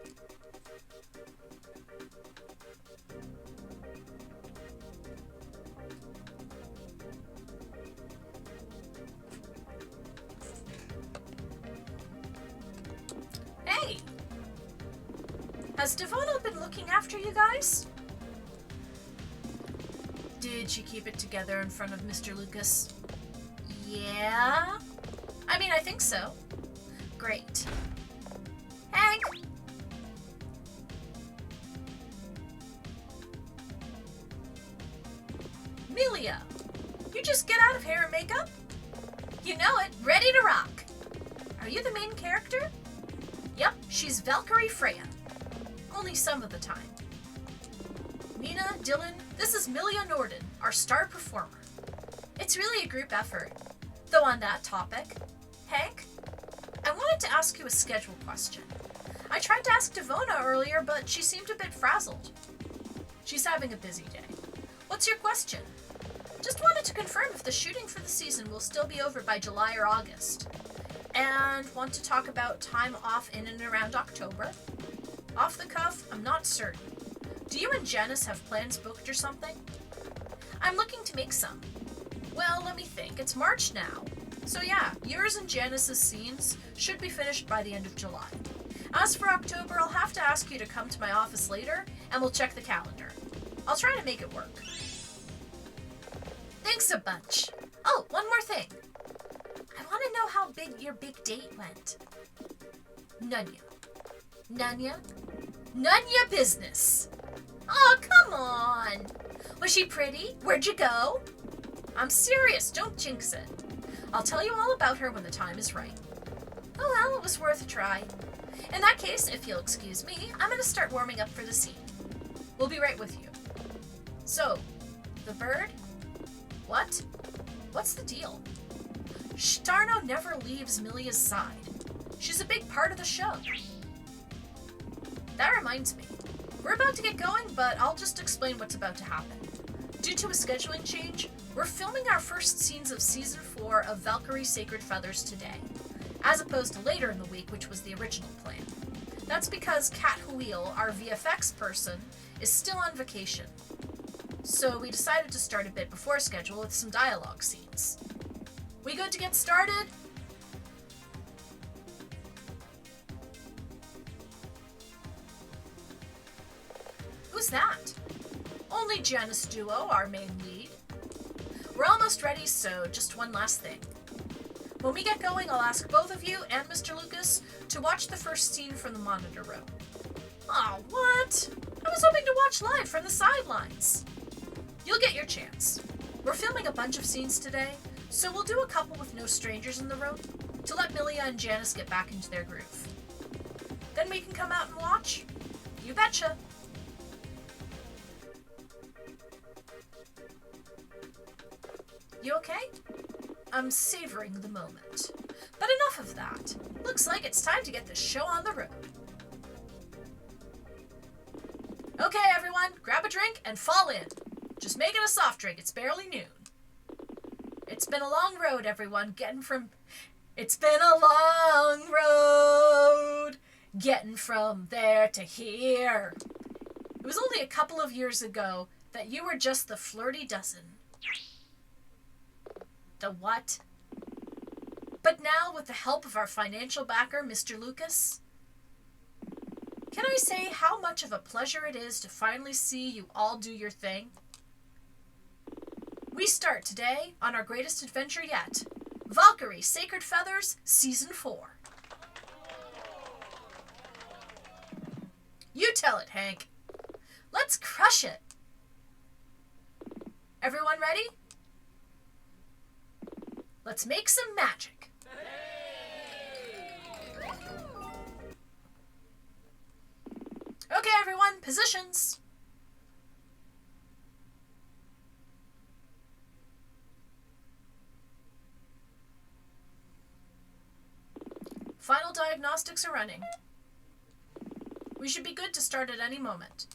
Hey! Has Devono been looking after you guys? Did she keep it together in front of Mr. Lucas? Yeah? I mean, I think so. Great. Hank! Amelia! You just get out of hair and makeup? You know it, ready to rock. Are you the main character? Yep, she's Valkyrie Freya. Only some of the time. Nina, Dylan, this is Milia Norden, our star performer. It's really a group effort. Though on that topic, Hank, I wanted to ask you a schedule question. I tried to ask Devona earlier, but she seemed a bit frazzled. She's having a busy day. What's your question? Just wanted to confirm if the shooting for the season will still be over by July or August. And want to talk about time off in and around October. Off the cuff, I'm not certain. Do you and Janice have plans booked or something? I'm looking to make some. Well, let me think. It's March now. So yeah, yours and Janice's scenes should be finished by the end of July. As for October, I'll have to ask you to come to my office later, and we'll check the calendar. I'll try to make it work. Thanks a bunch. Oh, one more thing. I wanted to know how big your big date went. None ya business. Oh, come on. Was she pretty? Where'd you go? I'm serious, don't jinx it. I'll tell you all about her when the time is right. Oh well, it was worth a try. In that case, if you'll excuse me, I'm going to start warming up for the scene. We'll be right with you. So, the bird? What? What's the deal? Starno never leaves Milia's side. She's a big part of the show. That reminds me. We're about to get going, but I'll just explain what's about to happen. Due to a scheduling change, we're filming our first scenes of Season 4 of Valkyrie Sacred Feathers today, as opposed to later in the week, which was the original plan. That's because Kat Huil, our VFX person, is still on vacation. So we decided to start a bit before schedule with some dialogue scenes. We good to get started? Who's that? Only Janice Duo, our main lead. We're almost ready, so just one last thing. When we get going, I'll ask both of you and Mr. Lucas to watch the first scene from the monitor room. Aw, what? I was hoping to watch live from the sidelines. You'll get your chance. We're filming a bunch of scenes today, so we'll do a couple with no strangers in the room to let Milia and Janice get back into their groove. Then we can come out and watch? You betcha. You okay? I'm savoring the moment. But enough of that. Looks like it's time to get this show on the road. Okay, everyone, grab a drink and fall in. Just make it a soft drink, it's barely noon. It's been a long road, everyone, It's been a long road, getting from there to here. It was only a couple of years ago that you were just the flirty dozen. The what? But now, with the help of our financial backer, Mr. Lucas, can I say how much of a pleasure it is to finally see you all do your thing? We start today on our greatest adventure yet, Valkyrie Sacred Feathers, Season 4. You tell it, Hank. Let's crush it. Everyone ready? Let's make some magic. Okay, everyone, positions. Final diagnostics are running. We should be good to start at any moment.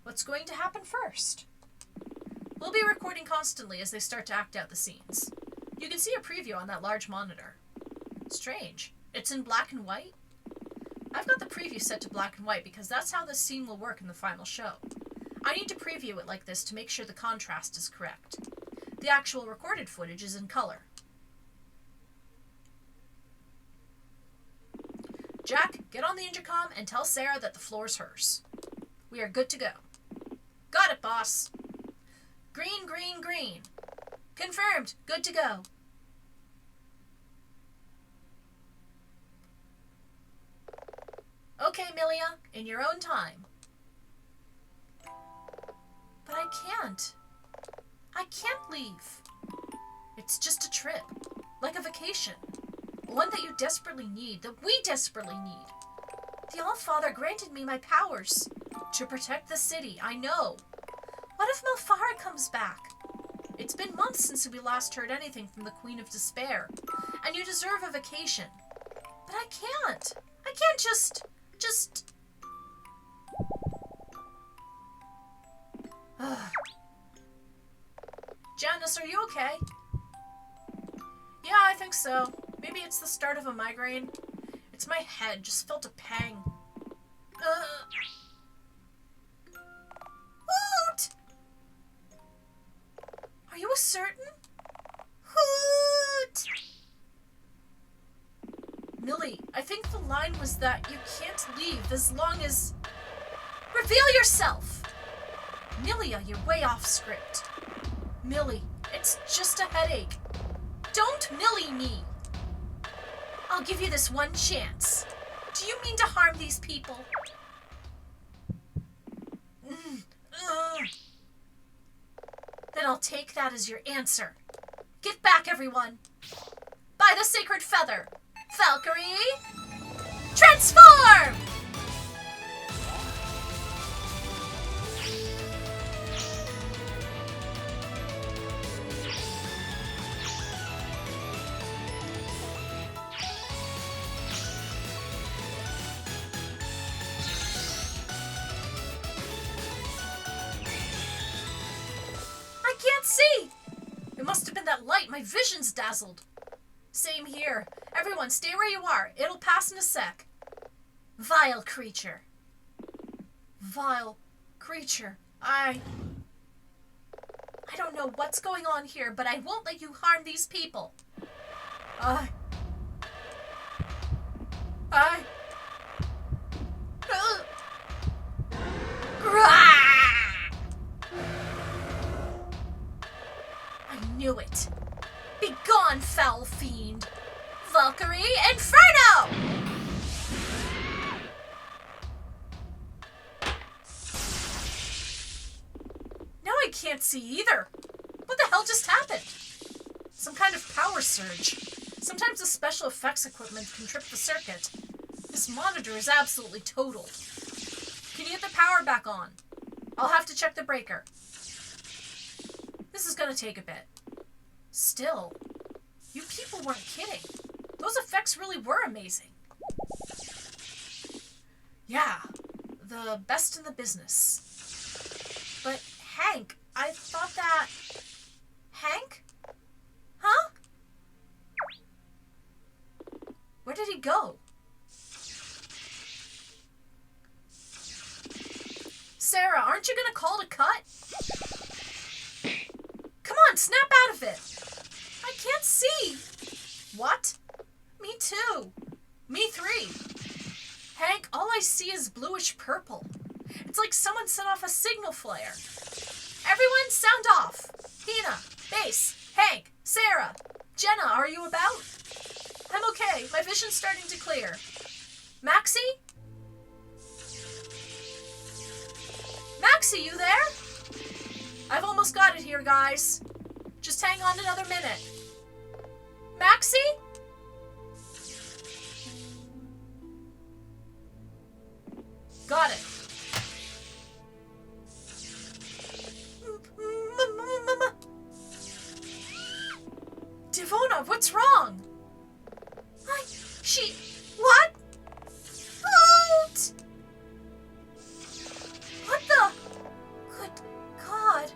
What's going to happen first? We'll be recording constantly as they start to act out the scenes. You can see a preview on that large monitor. Strange. It's in black and white? I've got the preview set to black and white because that's how this scene will work in the final show. I need to preview it like this to make sure the contrast is correct. The actual recorded footage is in color. Jack, get on the intercom and tell Sarah that the floor's hers. We are good to go. Got it, boss. Green, green, green. Confirmed. Good to go. Okay, Milia, in your own time. But I can't. I can't leave. It's just a trip. Like a vacation. One that you desperately need, that we desperately need. The All-Father granted me my powers. To protect the city, I know. What if Malfara comes back? It's been months since we last heard anything from the Queen of Despair, and you deserve a vacation. But I can't. I can't just... Janice, are you okay? Yeah, I think so. Maybe it's the start of a migraine. It's my head, just felt a pang. What? Are you certain? Hoot! Millie, I think the line was that you can't leave as long as... Reveal yourself! Milia, you're way off script. Millie, it's just a headache. Don't Millie me! I'll give you this one chance. Do you mean to harm these people? Then I'll take that as your answer. Get back, everyone. By the sacred feather. Valkyrie, transform! I can't see! It must have been that light. My vision's dazzled. Same here. Everyone, stay where you are. It'll pass in a sec. Vile creature. Vile creature. I don't know what's going on here, but I won't let you harm these people. I knew it. Begone, foul fiend. Valkyrie, Inferno! Now I can't see either. What the hell just happened? Some kind of power surge. Sometimes the special effects equipment can trip the circuit. This monitor is absolutely totaled. Can you get the power back on? I'll have to check the breaker. This is gonna take a bit. Still, you people weren't kidding. Those effects really were amazing. Yeah, the best in the business. But Hank, I thought that... Hank? Huh? Where did he go? Sarah, aren't you gonna call to cut? Come on, snap out of it. I can't see. What? Me too. Me three. Hank, all I see is bluish purple. It's like someone set off a signal flare. Everyone, sound off. Hina, Base, Hank, Sarah, Jenna, are you about? I'm okay. My vision's starting to clear. Maxie? Maxie, you there? I've almost got it here, guys. Just hang on another minute. Maxie? Got it. Devona, what's wrong? What? Out! What the? Good God.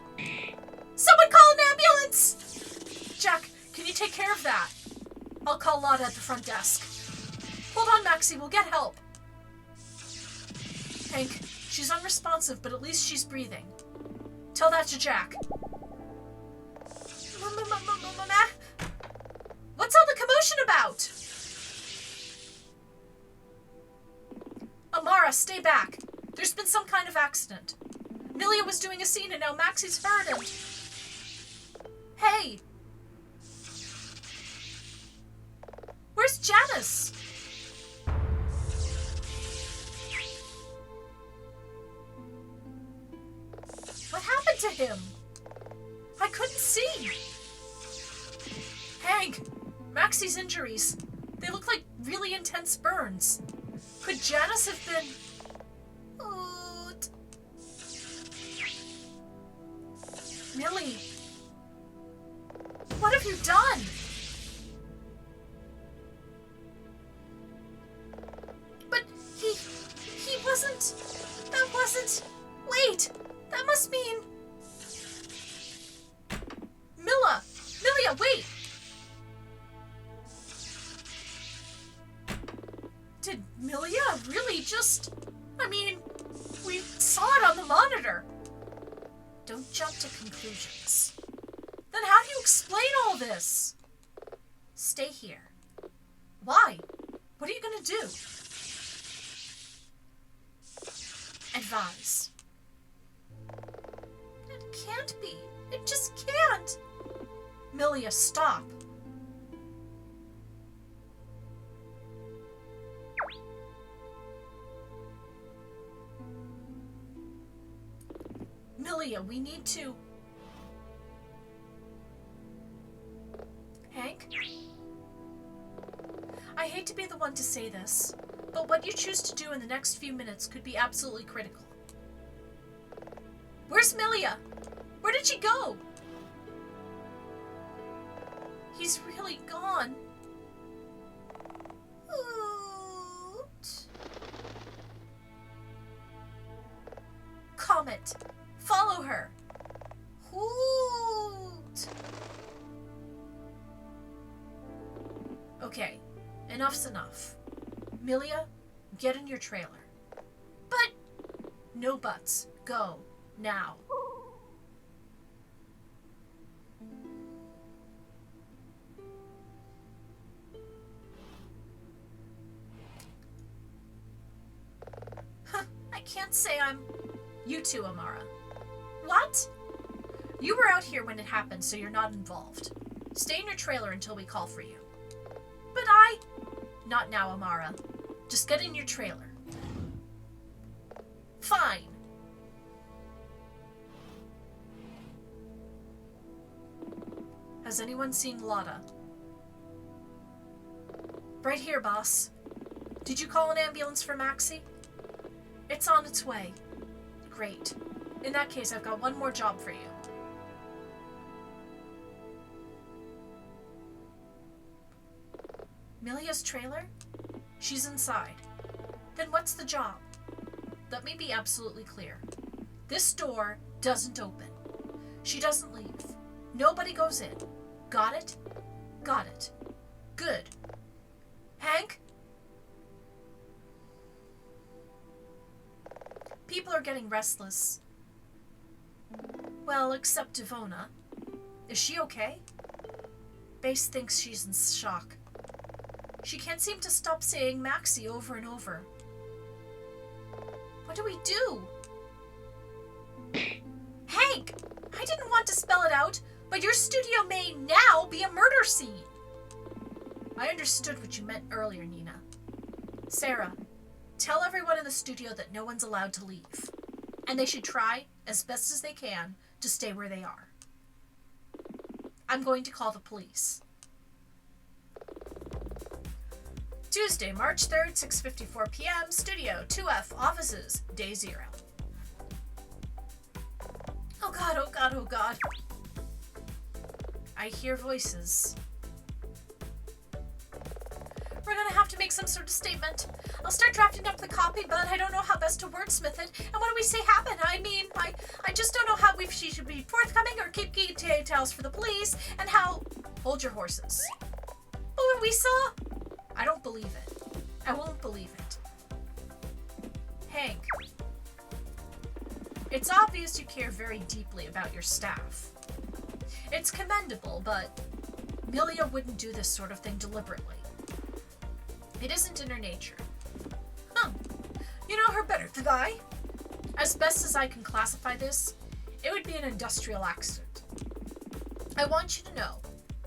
Someone call an ambulance! Jack, can you take care of that? I'll call Lotta at the front desk. Hold on, Maxie, we'll get help. Hank, she's unresponsive, but at least she's breathing. Tell that to Jack. What's all the commotion about? Amara, stay back. There's been some kind of accident. Milia was doing a scene and now Maxie's hurt and... Hey! Where's Janice? What happened to him? I couldn't see. Hank, Maxie's injuries. They look like really intense burns. Could Janice have been... Millie, what have you done? But he wasn't... That wasn't... Wait, that must mean... Milia, wait! Did Milia really just... I mean, we saw it on the monitor. Don't jump to conclusions. Then how do you explain all this? Stay here. Why? What are you gonna do? Advise. It can't be. It just can't. Milia, stop. Milia, we need to... Hank? I hate to be the one to say this, but what you choose to do in the next few minutes could be absolutely critical. Where's Milia? Where did she go? He's really gone. Hoot. Comet, follow her. Hoot. Okay, enough's enough. Milia, get in your trailer. But, no buts. Go, now. I can't say I'm... You too, Amara. What? You were out here when it happened, so you're not involved. Stay in your trailer until we call for you. But I... Not now, Amara. Just get in your trailer. Fine. Has anyone seen Lotta? Right here, boss. Did you call an ambulance for Maxie? It's on its way. Great. In that case, I've got one more job for you. Milia's trailer? She's inside. Then what's the job? Let me be absolutely clear. This door doesn't open. She doesn't leave. Nobody goes in. Got it? Got it. Good. Hank? People are getting restless. Well, except Devona. Is she okay? Base thinks she's in shock. She can't seem to stop saying Maxie over and over. What do we do? Hank! I didn't want to spell it out, but your studio may now be a murder scene. I understood what you meant earlier, Nina. Sarah, tell everyone in the studio that no one's allowed to leave, and they should try, as best as they can, to stay where they are. I'm going to call the police. Tuesday, March 3rd, 6:54 p.m., Studio 2F, Offices, Day 0. Oh god, oh god, oh god. I hear voices. We're gonna have to make some sort of statement. I'll start drafting up the copy, but I don't know how best to wordsmith it. And what do we say happened? I mean, I just don't know how she should be forthcoming or keep details for the police, and how... Hold your horses. But what we saw... I don't believe it. I won't believe it. Hank. It's obvious you care very deeply about your staff. It's commendable, but Milia wouldn't do this sort of thing deliberately. It isn't in her nature. You know her better than I. As best as I can classify this, it would be an industrial accident. I want you to know,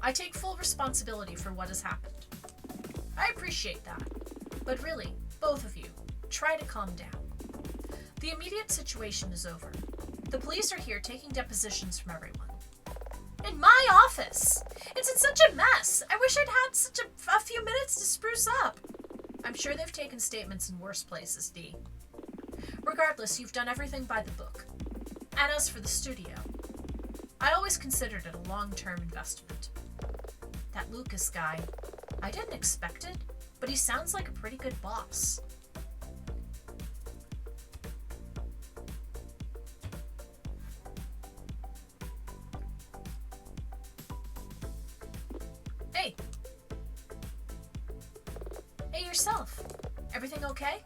I take full responsibility for what has happened. I appreciate that, but really, both of you, try to calm down. The immediate situation is over. The police are here taking depositions from everyone. In my office! It's in such a mess! I wish I'd had such a few minutes to spruce up. I'm sure they've taken statements in worse places, Dee. Regardless, you've done everything by the book. And as for the studio, I always considered it a long-term investment. That Lucas guy, I didn't expect it, but he sounds like a pretty good boss. Hey! Hey yourself! Everything okay?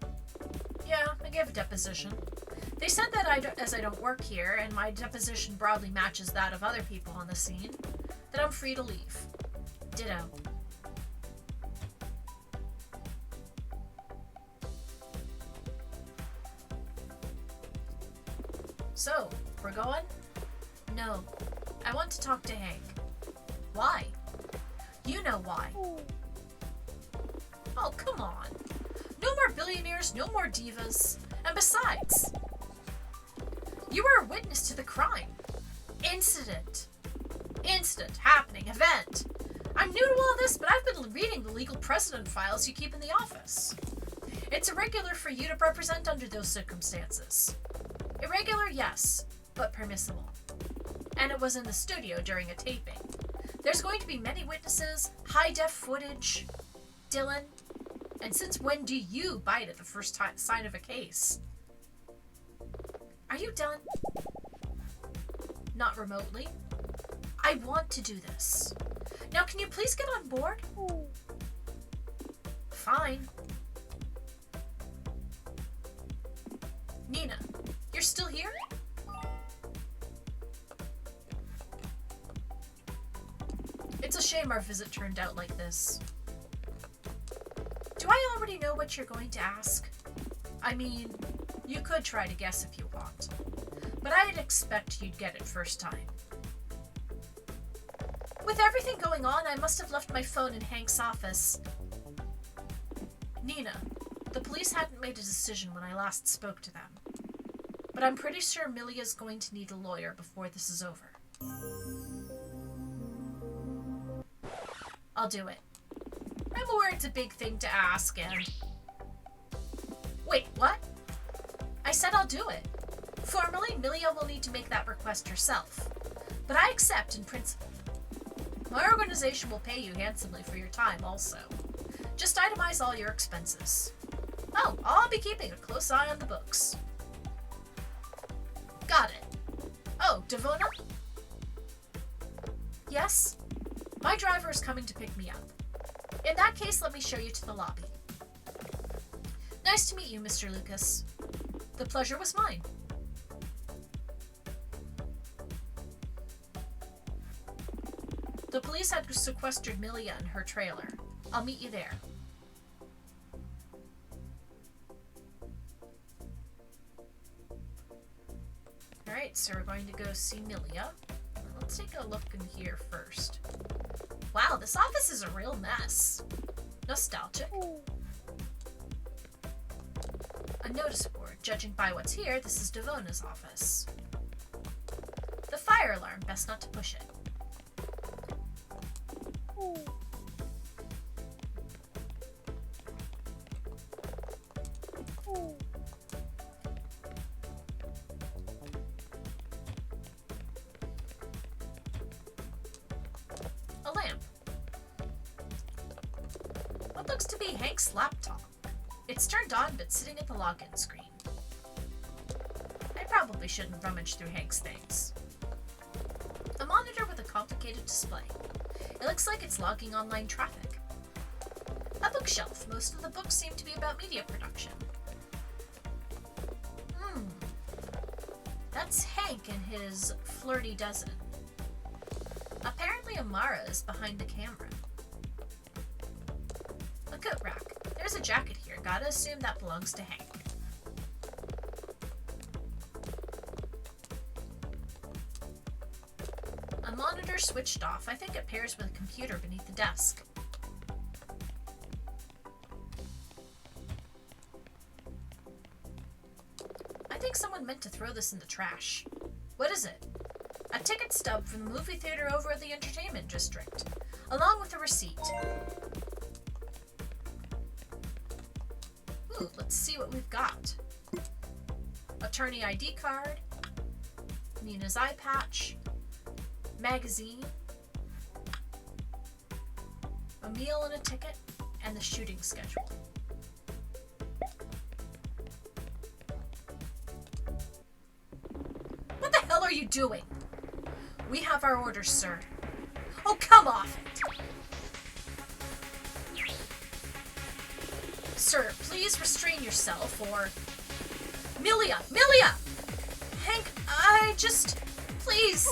Yeah, I gave a deposition. They said that as I don't work here, and my deposition broadly matches that of other people on the scene, that I'm free to leave. Ditto. So, we're going? No. I want to talk to Hank. Why? You know why. Oh, come on. No more billionaires, no more divas. And besides, You were a witness to the crime. Incident. Happening. Event. I'm new to all this, but I've been reading the legal precedent files you keep in the office. It's irregular for you to represent under those circumstances. Irregular, yes, but permissible. And it was in the studio during a taping. There's going to be many witnesses, high-def footage. Dylan, and since when do you bite at the first sign of a case? Are you done? Not remotely. I want to do this. Now, can you please get on board? Fine. Nina, you're still here? It's a shame our visit turned out like this. Do I already know what you're going to ask? I mean, you could try to guess if you want, but I'd expect you'd get it first time. With everything going on, I must have left my phone in Hank's office. Nina, the police hadn't made a decision when I last spoke to them, but I'm pretty sure Milia's going to need a lawyer before this is over. I'll do it. I'm aware it's a big thing to ask, and... Wait, what? I said I'll do it. Formally, Milia will need to make that request herself, but I accept in principle. My organization will pay you handsomely for your time also. Just itemize all your expenses. Oh, I'll be keeping a close eye on the books. Got it. Oh, Devona? Yes? My driver is coming to pick me up. In that case, let me show you to the lobby. Nice to meet you, Mr. Lucas. The pleasure was mine. The police had sequestered Milia in her trailer. I'll meet you there. Alright, so we're going to go see Milia. Let's take a look in here first. Wow, this office is a real mess. Nostalgic. A notice board. Judging by what's here, this is Devona's office. The fire alarm. Best not to push it. A lamp. What looks to be Hank's laptop. It's turned on, but sitting at the login screen. I probably shouldn't rummage through Hank's things. A monitor with a complicated display. It looks like it's logging online traffic. A bookshelf. Most of the books seem to be about media production. That's Hank and his flirty dozen. Apparently Amara is behind the camera. A coat rack. There's a jacket here. Gotta assume that belongs to Hank. A monitor switched off. I think it pairs with a computer beneath the desk. I think someone meant to throw this in the trash. What is it? A ticket stub from the movie theater over at the entertainment district, along with a receipt. Ooh, let's see what we've got. Attorney ID card, Nina's eye patch, magazine, a meal and a ticket, and the shooting schedule. What the hell are you doing? We have our orders, sir. Oh, come off it! Sir, please restrain yourself, or... Milia! Milia! Hank, I just... Please!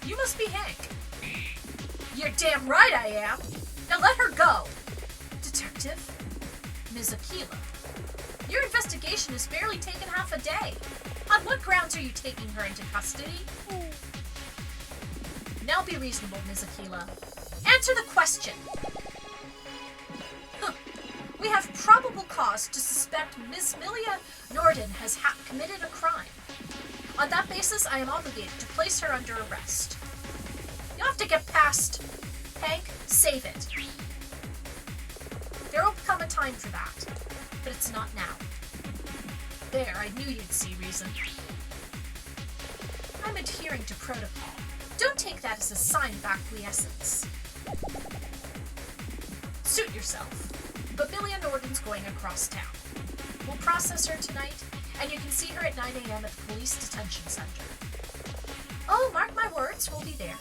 You must be Hank. You're damn right I am. Now let her go. Detective, Ms. Aquila, your investigation has barely taken half a day. On what grounds are you taking her into custody? Now be reasonable, Ms. Aquila. Answer the question. Huh. We have probable cause to suspect Miss Milia Norden has committed a crime. On that basis, I am obligated to place her under arrest. You'll have to get past. Hank, save it. There will come a time for that, but it's not now. There, I knew you'd see reason. I'm adhering to protocol. Don't take that as a sign of acquiescence. Suit yourself. But Milia Norden's going across town. We'll process her tonight, and you can see her at 9 a.m. at the police detention center. Oh, mark my words, we'll be there.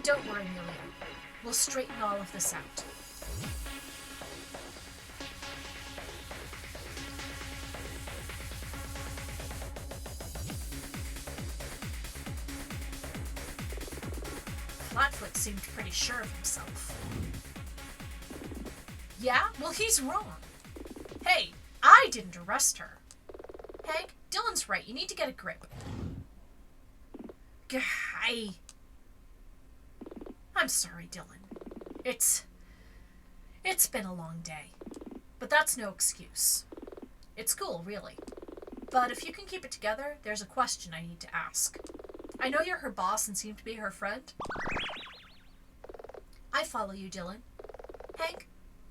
Don't worry, Milia. We'll straighten all of this out. Flatfoot seemed pretty sure of himself. Yeah? Well, he's wrong. Hey, I didn't arrest her. Hank, Dylan's right. You need to get a grip. I'm sorry, Dylan. It's been a long day. But that's no excuse. It's cool, really. But if you can keep it together, there's a question I need to ask. I know you're her boss and seem to be her friend. I follow you, Dylan. Hank,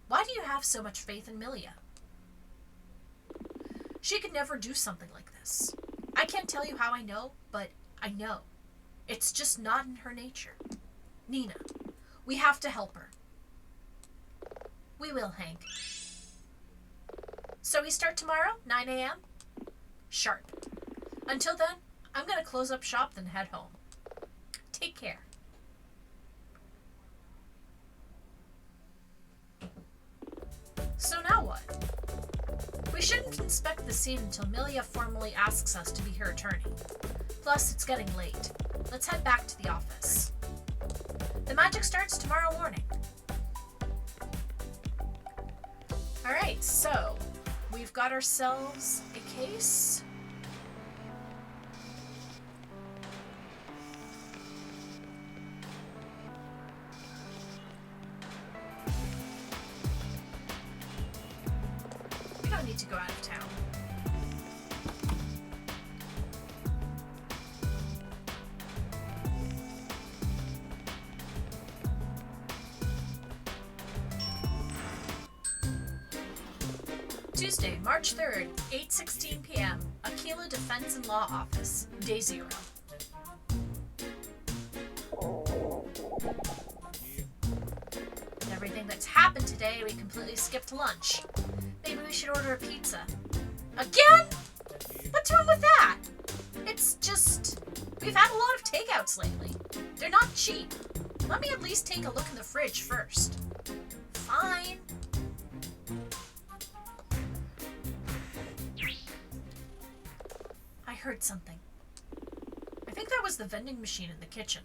why do you have so much faith in Milia? She could never do something like this. I can't tell you how I know, but I know. It's just not in her nature. Nina, we have to help her. We will, Hank. So we start tomorrow, 9 a.m.? Sharp. Until then, I'm going to close up shop then head home. Take care. So now what? We shouldn't inspect the scene until Milia formally asks us to be her attorney. Plus, it's getting late. Let's head back to the office. The magic starts tomorrow morning. Alright, so we've got ourselves a case. We don't need to go out of town. Tuesday, March 3rd, 8:16 p.m. Aquila Defense and Law Office, Day 0. With everything that's happened today, we completely skipped lunch. Maybe we should order a pizza. Again? What's wrong with that? It's just... we've had a lot of takeouts lately. They're not cheap. Let me at least take a look in the fridge first. Fine. I heard something. I think that was the vending machine in the kitchen.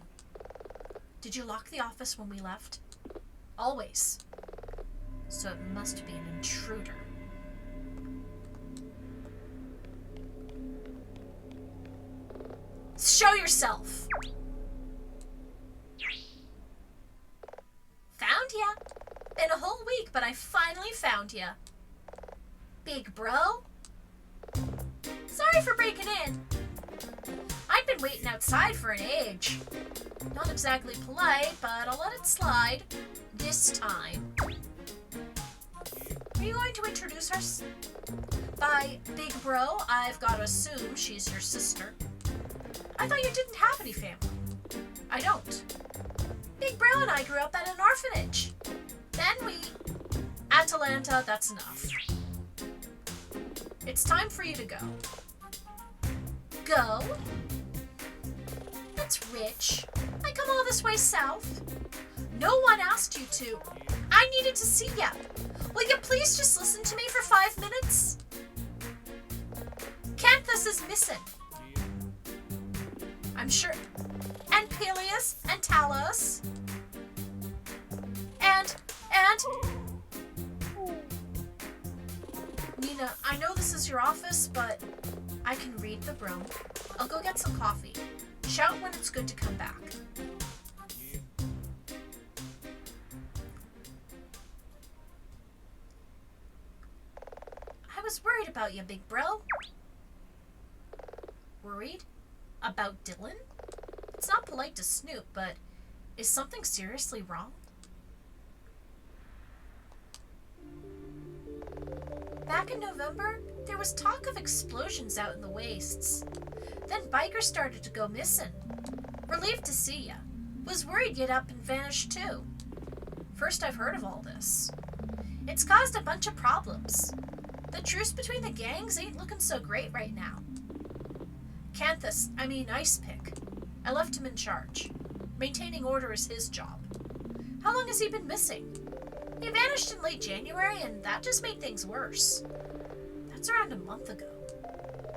Did you lock the office when we left? Always. So it must be an intruder. Show yourself! Found ya! Been a whole week, but I finally found ya. Big bro? Sorry for breaking in. I've been waiting outside for an age. Not exactly polite, but I'll let it slide. This time. Are you going to introduce her? By big bro, I've got to assume she's your sister. I thought you didn't have any family. I don't. Big bro and I grew up at an orphanage. Then we... Atalanta, that's enough. It's time for you to go. Go? That's rich. I come all this way south. No one asked you to. I needed to see ya. Will you please just listen to me for 5 minutes? Canthus is missing. I'm sure. And Peleus and Talos. And... Nina, I know this is your office, but I can read the room. I'll go get some coffee. Shout when it's good to come back. was worried about you, big bro. Worried? About Dylan? It's not polite to snoop, but is something seriously wrong? Back in November, there was talk of explosions out in the wastes. Then bikers started to go missing. Relieved to see ya. Was worried you'd up and vanished too. First I've heard of all this. It's caused a bunch of problems. The truce between the gangs ain't looking so great right now. Ice Pick. I left him in charge. Maintaining order is his job. How long has he been missing? He vanished in late January, and that just made things worse. That's around a month ago.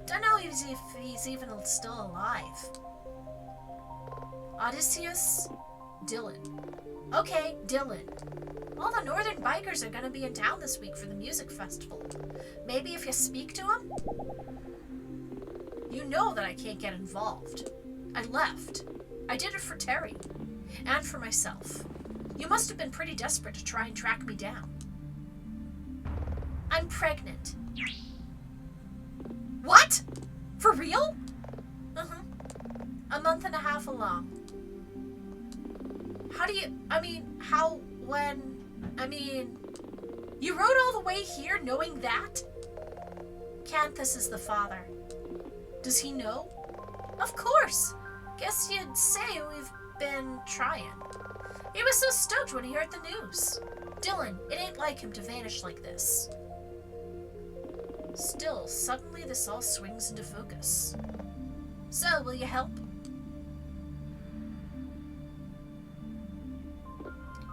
Don't know if he's even still alive. Odysseus? Dylan. Okay, Dylan. All the northern bikers are gonna be in town this week for the music festival. Maybe if you speak to him? You know that I can't get involved. I left. I did it for Terry. And for myself. You must have been pretty desperate to try and track me down. I'm pregnant. What? For real? Uh-huh. A month and a half along. You rode all the way here knowing that? Canthus is the father. Does he know? Of course. Guess you'd say we've been trying. He was so stoked when he heard the news. Dylan, it ain't like him to vanish like this. Still, suddenly this all swings into focus. So, will you help?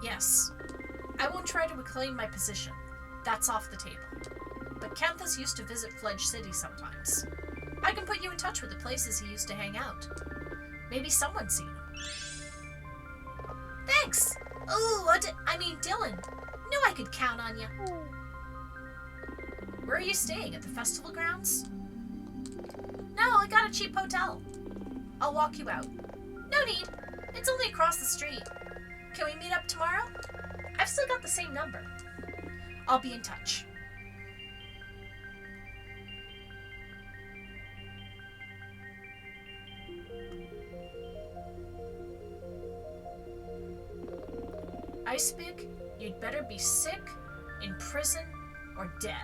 Yes. I won't try to reclaim my position. That's off the table. But Canthus used to visit Fledge City sometimes. I can put you in touch with the places he used to hang out. Maybe someone's seen him. Thanks! Ooh, Dylan. Knew I could count on you. Where are you staying? At the festival grounds? No, I got a cheap hotel. I'll walk you out. No need. It's only across the street. Can we meet up tomorrow? I've still got the same number. I'll be in touch. Icepick, you'd better be sick, in prison, or dead.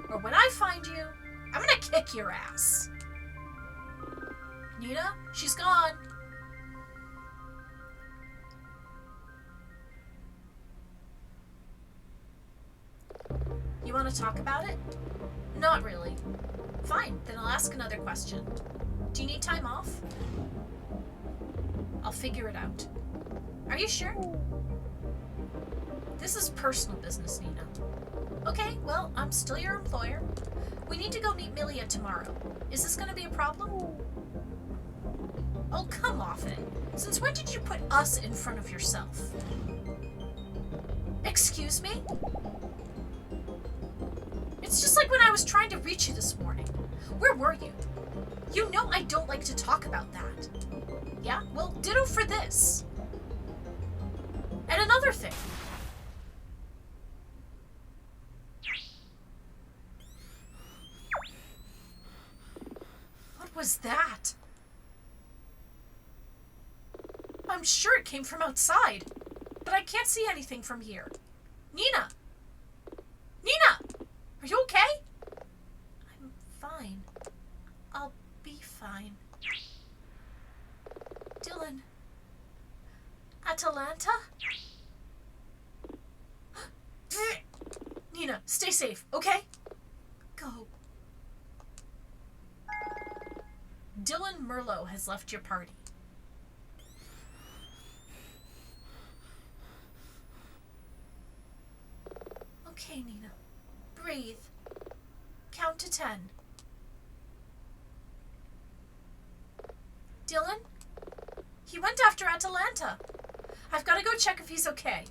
Or when I find you, I'm gonna kick your ass. Nina, she's gone. You want to talk about it? Not really. Fine, then I'll ask another question. Do you need time off? I'll figure it out. Are you sure? This is personal business, Nina. Okay, well, I'm still your employer. We need to go meet Milia tomorrow. Is this going to be a problem? Oh, come off it. Since when did you put us in front of yourself? Excuse me? It's just like when I was trying to reach you this morning. Where were you? You know I don't like to talk about that. Yeah? Well, ditto for this. And another thing. What was that? I'm sure it came from outside, but I can't see anything from here. Nina! Nina! Are you okay? I'm fine. I'll be fine. Dylan. Atalanta? Nina, stay safe, okay? Go. Dylan Merlot has left your party. Okay, Nina. Breathe. Count to 10. Dylan? He went after Atalanta. I've got to go check if he's okay.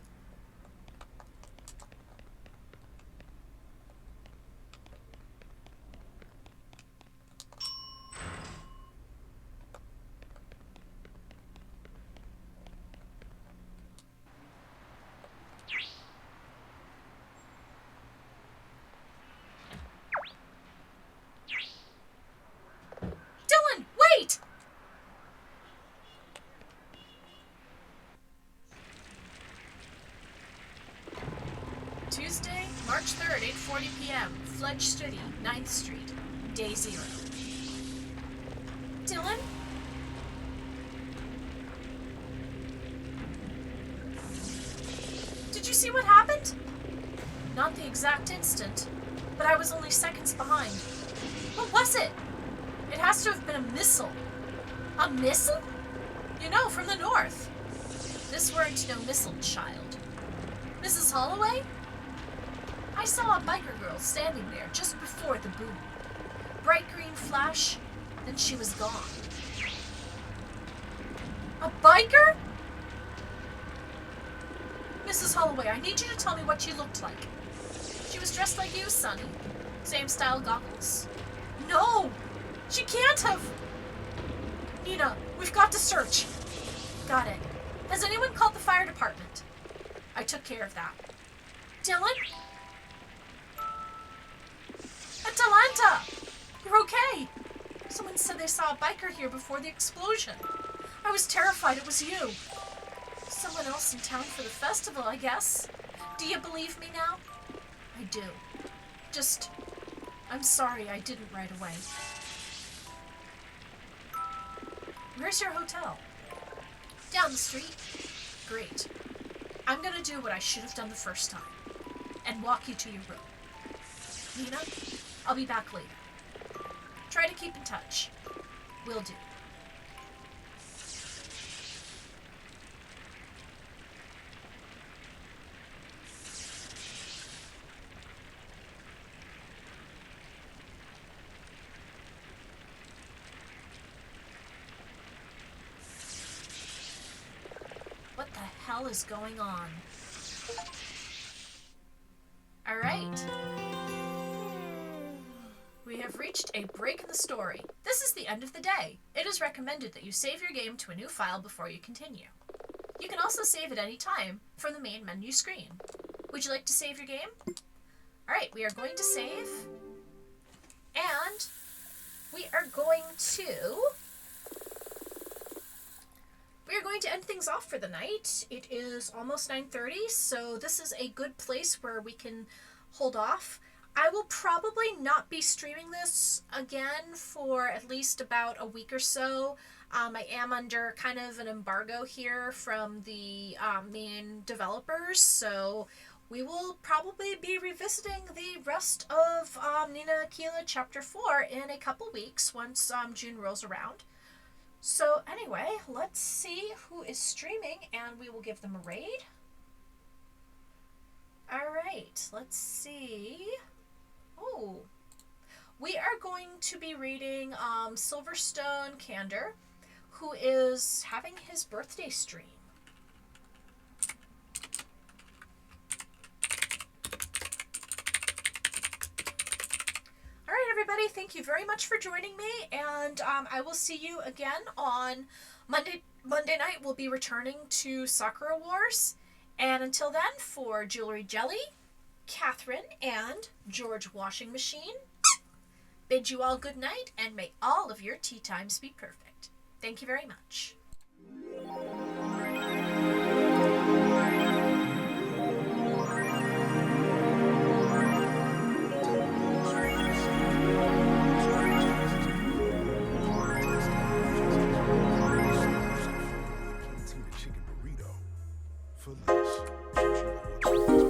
March 3rd, 8:40 p.m., Fledge City, 9th Street, day 0. Dylan? Did you see what happened? Not the exact instant, but I was only seconds behind. What was it? It has to have been a missile. A missile? You know, from the north. This weren't no missile, child. Mrs. Holloway? I saw a biker girl standing there just before the boom. Bright green flash, then she was gone. A biker? Mrs. Holloway, I need you to tell me what she looked like. She was dressed like you, Sonny. Same style goggles. No! She can't have! Nina, we've got to search. Got it. Has anyone called the fire department? I took care of that. Dylan? Atalanta! You're okay. Someone said they saw a biker here before the explosion. I was terrified it was you. Someone else in town for the festival, I guess. Do you believe me now? I do. Just, I'm sorry I didn't right away. Where's your hotel? Down the street. Great. I'm gonna do what I should have done the first time. And walk you to your room. Nina, I'll be back later. Try to keep in touch. Will do. What the hell is going on? All right. We have reached a break in the story. This is the end of the day. It is recommended that you save your game to a new file before you continue. You can also save at any time from the main menu screen. Would you like to save your game? All right, we are going to save. And we are going to end things off for the night. It is almost 9:30, so this is a good place where we can hold off. I will probably not be streaming this again for at least about a week or so. I am under kind of an embargo here from the main developers, so we will probably be revisiting the rest of Nina Aquila Chapter 4 in a couple weeks once June rolls around. So anyway, let's see who is streaming, and we will give them a raid. All right, let's see. Oh, we are going to be reading Silverstone Candor, who is having his birthday stream. All right, everybody, thank you very much for joining me, and I will see you again on Monday night. We'll be returning to Sakura Wars, and until then, for Jewelry Jelly, Catherine, and George Washing Machine, bid you all good night, and may all of your tea times be perfect. Thank you very much. Chicken burrito for less.